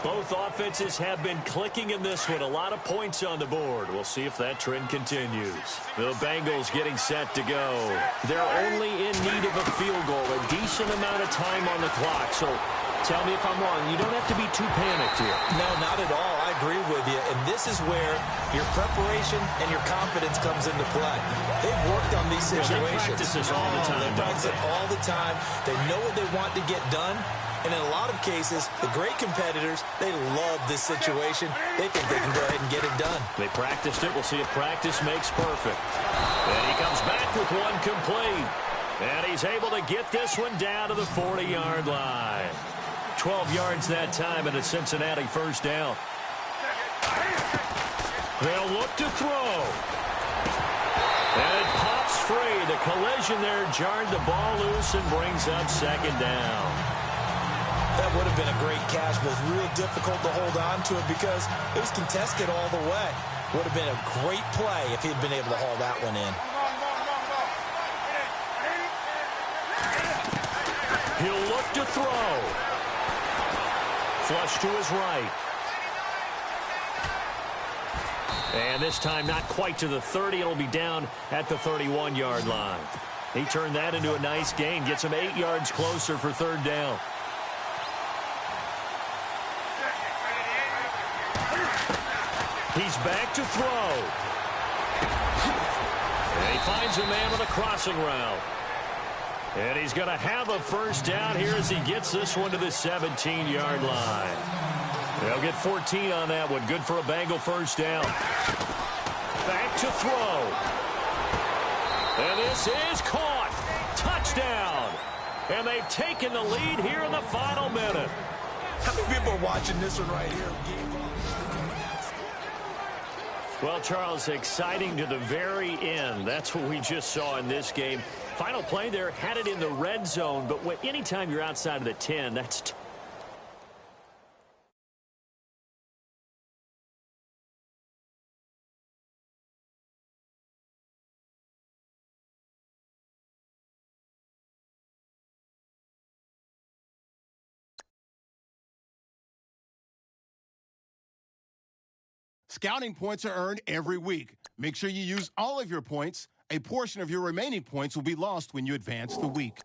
Both offenses have been clicking in this one. A lot of points on the board. We'll see if that trend continues. The Bengals getting set to go. They're only in need of a field goal, a decent amount of time on the clock. So tell me if I'm wrong. You don't have to be too panicked here. No, not at all. I agree with you. And this is where your preparation and your confidence comes into play. They've worked on these situations. They practice this all the time. They practice it all the time. They know what they want to get done. And in a lot of cases, the great competitors, they love this situation. They think they can go ahead and get it done. They practiced it. We'll see if practice makes perfect. And he comes back with one complete. And he's able to get this one down to the 40-yard line. 12 yards that time and a Cincinnati first down. They'll look to throw. And it pops free. The collision there jarred the ball loose and brings up second down. That would have been a great catch, but it was real difficult to hold on to it because it was contested all the way. Would have been a great play if he'd been able to haul that one in. He'll look to throw. Flush to his right. And this time not quite to the 30. It'll be down at the 31-yard line. He turned that into a nice gain. Gets him 8 yards closer for third down. He's back to throw. And he finds a man with a crossing route. And he's going to have a first down here as he gets this one to the 17-yard line. They'll get 14 on that one. Good for a Bengal first down. Back back to throw. And this is caught. Touchdown. And they've taken the lead here in the final minute. How many people are watching this one right here? Well, Charles, exciting to the very end. That's what we just saw in this game. Final play there, had it in the red zone, but anytime you're outside of the 10, that's Scouting points are earned every week. Make sure you use all of your points. A portion of your remaining points will be lost when you advance the week.